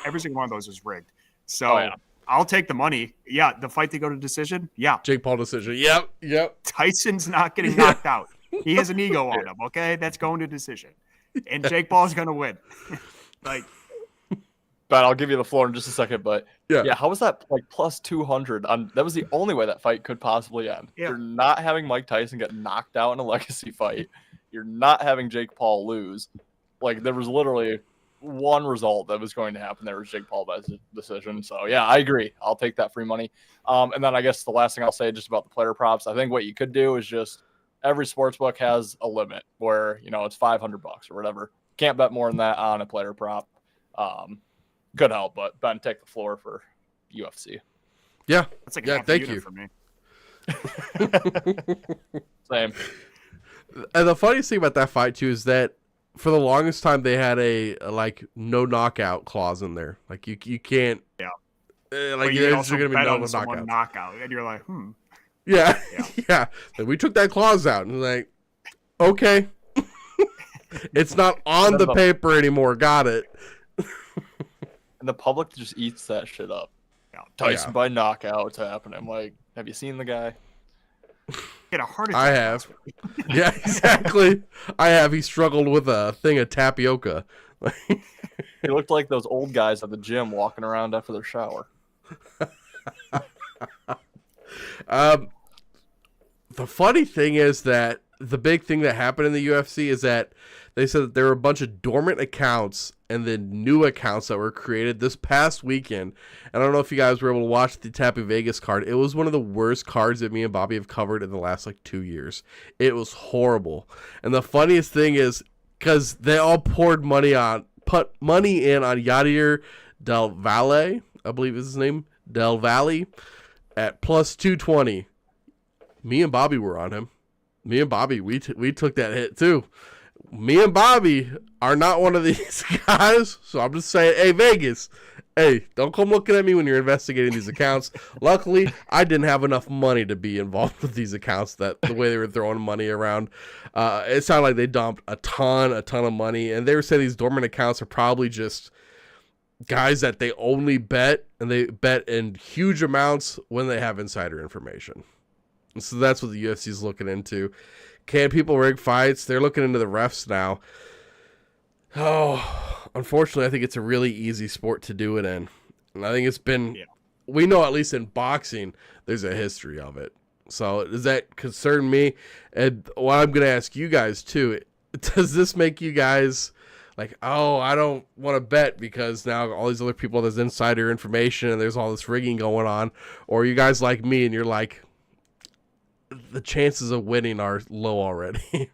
every single one of those is rigged. So I'll take the money. Yeah, the fight to go to decision. Yeah, Jake Paul decision. Yep. Tyson's not getting knocked out. He has an ego on him. Okay, that's going to decision, and Jake Paul's going to win. But I'll give you the floor in just a second. But yeah, how was that like plus 200? That was the only way that fight could possibly end. Yeah. You're not having Mike Tyson get knocked out in a legacy fight. You're not having Jake Paul lose. Like there was literally one result that was going to happen. There was Jake Paul by decision. So yeah, I agree. I'll take that free money. And then I guess the last thing I'll say just about the player props. I think what you could do is just every sports book has a limit where it's $500 or whatever. Can't bet more than that on a player prop. Could help, but Ben, take the floor for UFC. Yeah, that's like thank you for me. Same. And the funniest thing about that fight too is that for the longest time they had a like no knockout clause in there. Like you can't. Yeah. Like there's going to be no knockout, and you're like, Yeah. And we took that clause out, and like, okay, it's not on the paper anymore. Got it. And the public just eats that shit up. Tyson by knockout. It's happening. I'm like, have you seen the guy? Get a heart attack. I have. Yeah, exactly. I have. He struggled with a thing of tapioca. He looked like those old guys at the gym walking around after their shower. The funny thing is that the big thing that happened in the UFC is that they said that there were a bunch of dormant accounts and then new accounts that were created this past weekend. And I don't know if you guys were able to watch the Tappy Vegas card. It was one of the worst cards that me and Bobby have covered in the last 2 years. It was horrible. And the funniest thing is because they all put money in on Yadier Del Valle, I believe is his name, Del Valle, at plus 220. Me and Bobby were on him. Me and Bobby, we took that hit too. Me and Bobby are not one of these guys, so I'm just saying, hey, Vegas, hey, don't come looking at me when you're investigating these accounts. Luckily, I didn't have enough money to be involved with these accounts, that the way they were throwing money around. It sounded like they dumped a ton of money, and they were saying these dormant accounts are probably just guys that they only bet, and they bet in huge amounts when they have insider information. And so that's what the UFC is looking into. Can people rig fights? They're looking into the refs now. Oh, unfortunately, I think it's a really easy sport to do it in. And I think it's been, we know at least in boxing, there's a history of it. So does that concern me? And what I'm going to ask you guys too, does this make you guys like, oh, I don't want to bet because now all these other people, there's insider information and there's all this rigging going on? Or are you guys like me and you're like, the chances of winning are low already?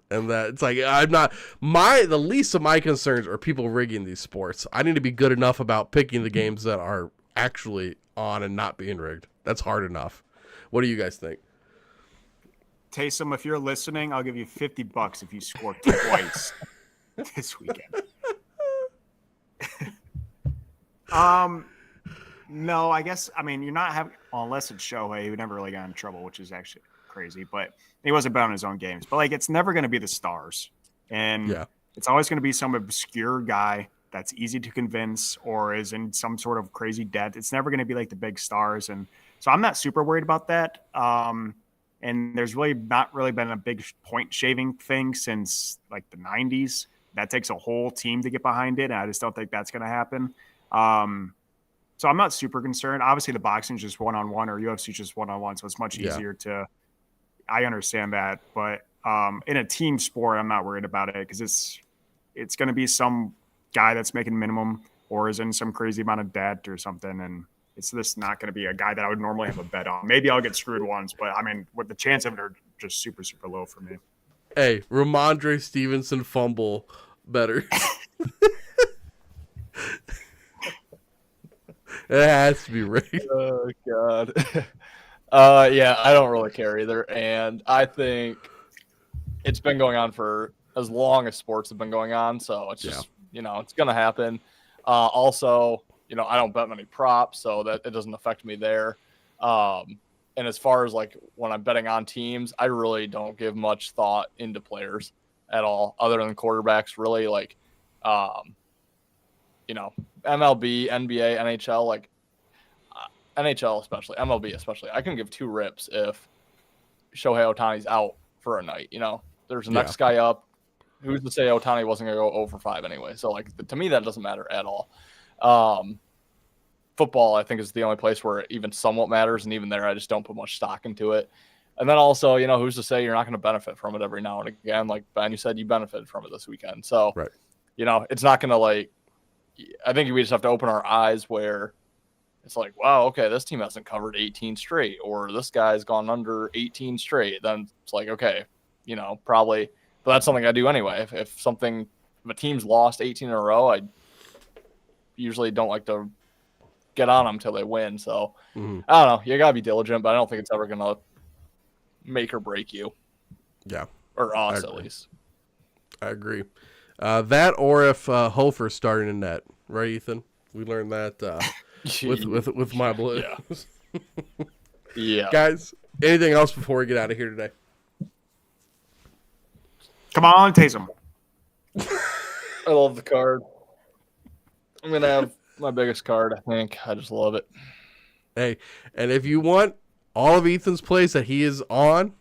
And that it's like, I'm not, the least of my concerns are people rigging these sports. I need to be good enough about picking the games that are actually on and not being rigged. That's hard enough. What do you guys think? Taysom, if you're listening, I'll give you $50 if you score twice this weekend. No, I guess, I mean, you're not having, well, unless it's Shohei, who never really got in trouble, which is actually crazy, but he wasn't bet on his own games. But like, it's never going to be the stars. And it's always going to be some obscure guy that's easy to convince or is in some sort of crazy debt. It's never going to be like the big stars. And so I'm not super worried about that. And there's really not really been a big point shaving thing since like the 90s. That takes a whole team to get behind it. And I just don't think that's going to happen. So I'm not super concerned. Obviously, the boxing is just one-on-one or UFC is just one-on-one. So it's much easier to – I understand that. But in a team sport, I'm not worried about it because it's going to be some guy that's making minimum or is in some crazy amount of debt or something. And it's just not going to be a guy that I would normally have a bet on. Maybe I'll get screwed once, but I mean, with the chance of it are just super, super low for me. Hey, Ramondre Stevenson fumble better. It has to be right. Oh, God. Yeah, I don't really care either. And I think it's been going on for as long as sports have been going on. So it's just, it's going to happen. Also, I don't bet many props, so that it doesn't affect me there. And as far as like when I'm betting on teams, I really don't give much thought into players at all, other than quarterbacks. Really, like, MLB, NBA, NHL, like NHL especially, MLB especially. I can give two rips if Shohei Ohtani's out for a night. There's the next guy up. Who's to say Ohtani wasn't going to go 0 for 5 anyway? So, like, to me, that doesn't matter at all. Football, I think, is the only place where it even somewhat matters, and even there, I just don't put much stock into it. And then also, who's to say you're not going to benefit from it every now and again? Like, Ben, you said you benefited from it this weekend. So, it's not going to, like, I think we just have to open our eyes where it's like, wow, okay, this team hasn't covered 18 straight, or this guy's gone under 18 straight. Then it's like, okay, probably, but that's something I do anyway. If a team's lost 18 in a row, I usually don't like to get on them until they win. So I don't know. You got to be diligent, but I don't think it's ever going to make or break you. Yeah. Or us, at least. I agree. That or if Hofer starting in net, right, Ethan? We learned that with my Blues. Yeah. Guys, anything else before we get out of here today? Come on, Taysom. I love the card. I'm going to have my biggest card, I think. I just love it. Hey, and if you want all of Ethan's plays that he is on,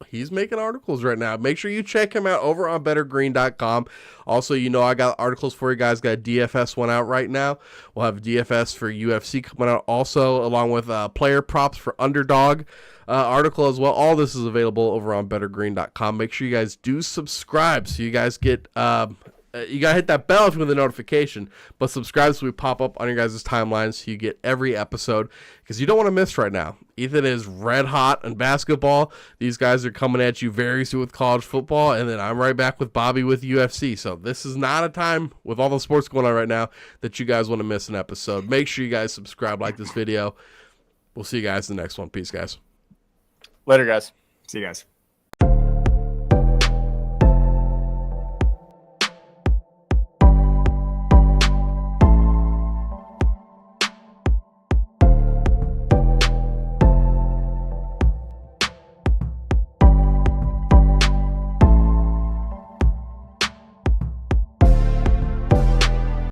he's making articles right now. Make sure you check him out over on bettergreen.com. Also, I got articles for you guys. Got a DFS one out right now. We'll have DFS for UFC coming out also, along with player props for Underdog article as well. All this is available over on bettergreen.com. Make sure you guys do subscribe so you guys get you got to hit that bell with a notification, but subscribe so we pop up on your guys' timelines so you get every episode, because you don't want to miss right now. Ethan is red hot in basketball. These guys are coming at you very soon with college football, and then I'm right back with Bobby with UFC. So this is not a time, with all the sports going on right now, that you guys want to miss an episode. Make sure you guys subscribe, like this video. We'll see you guys in the next one. Peace, guys. Later, guys. See you guys.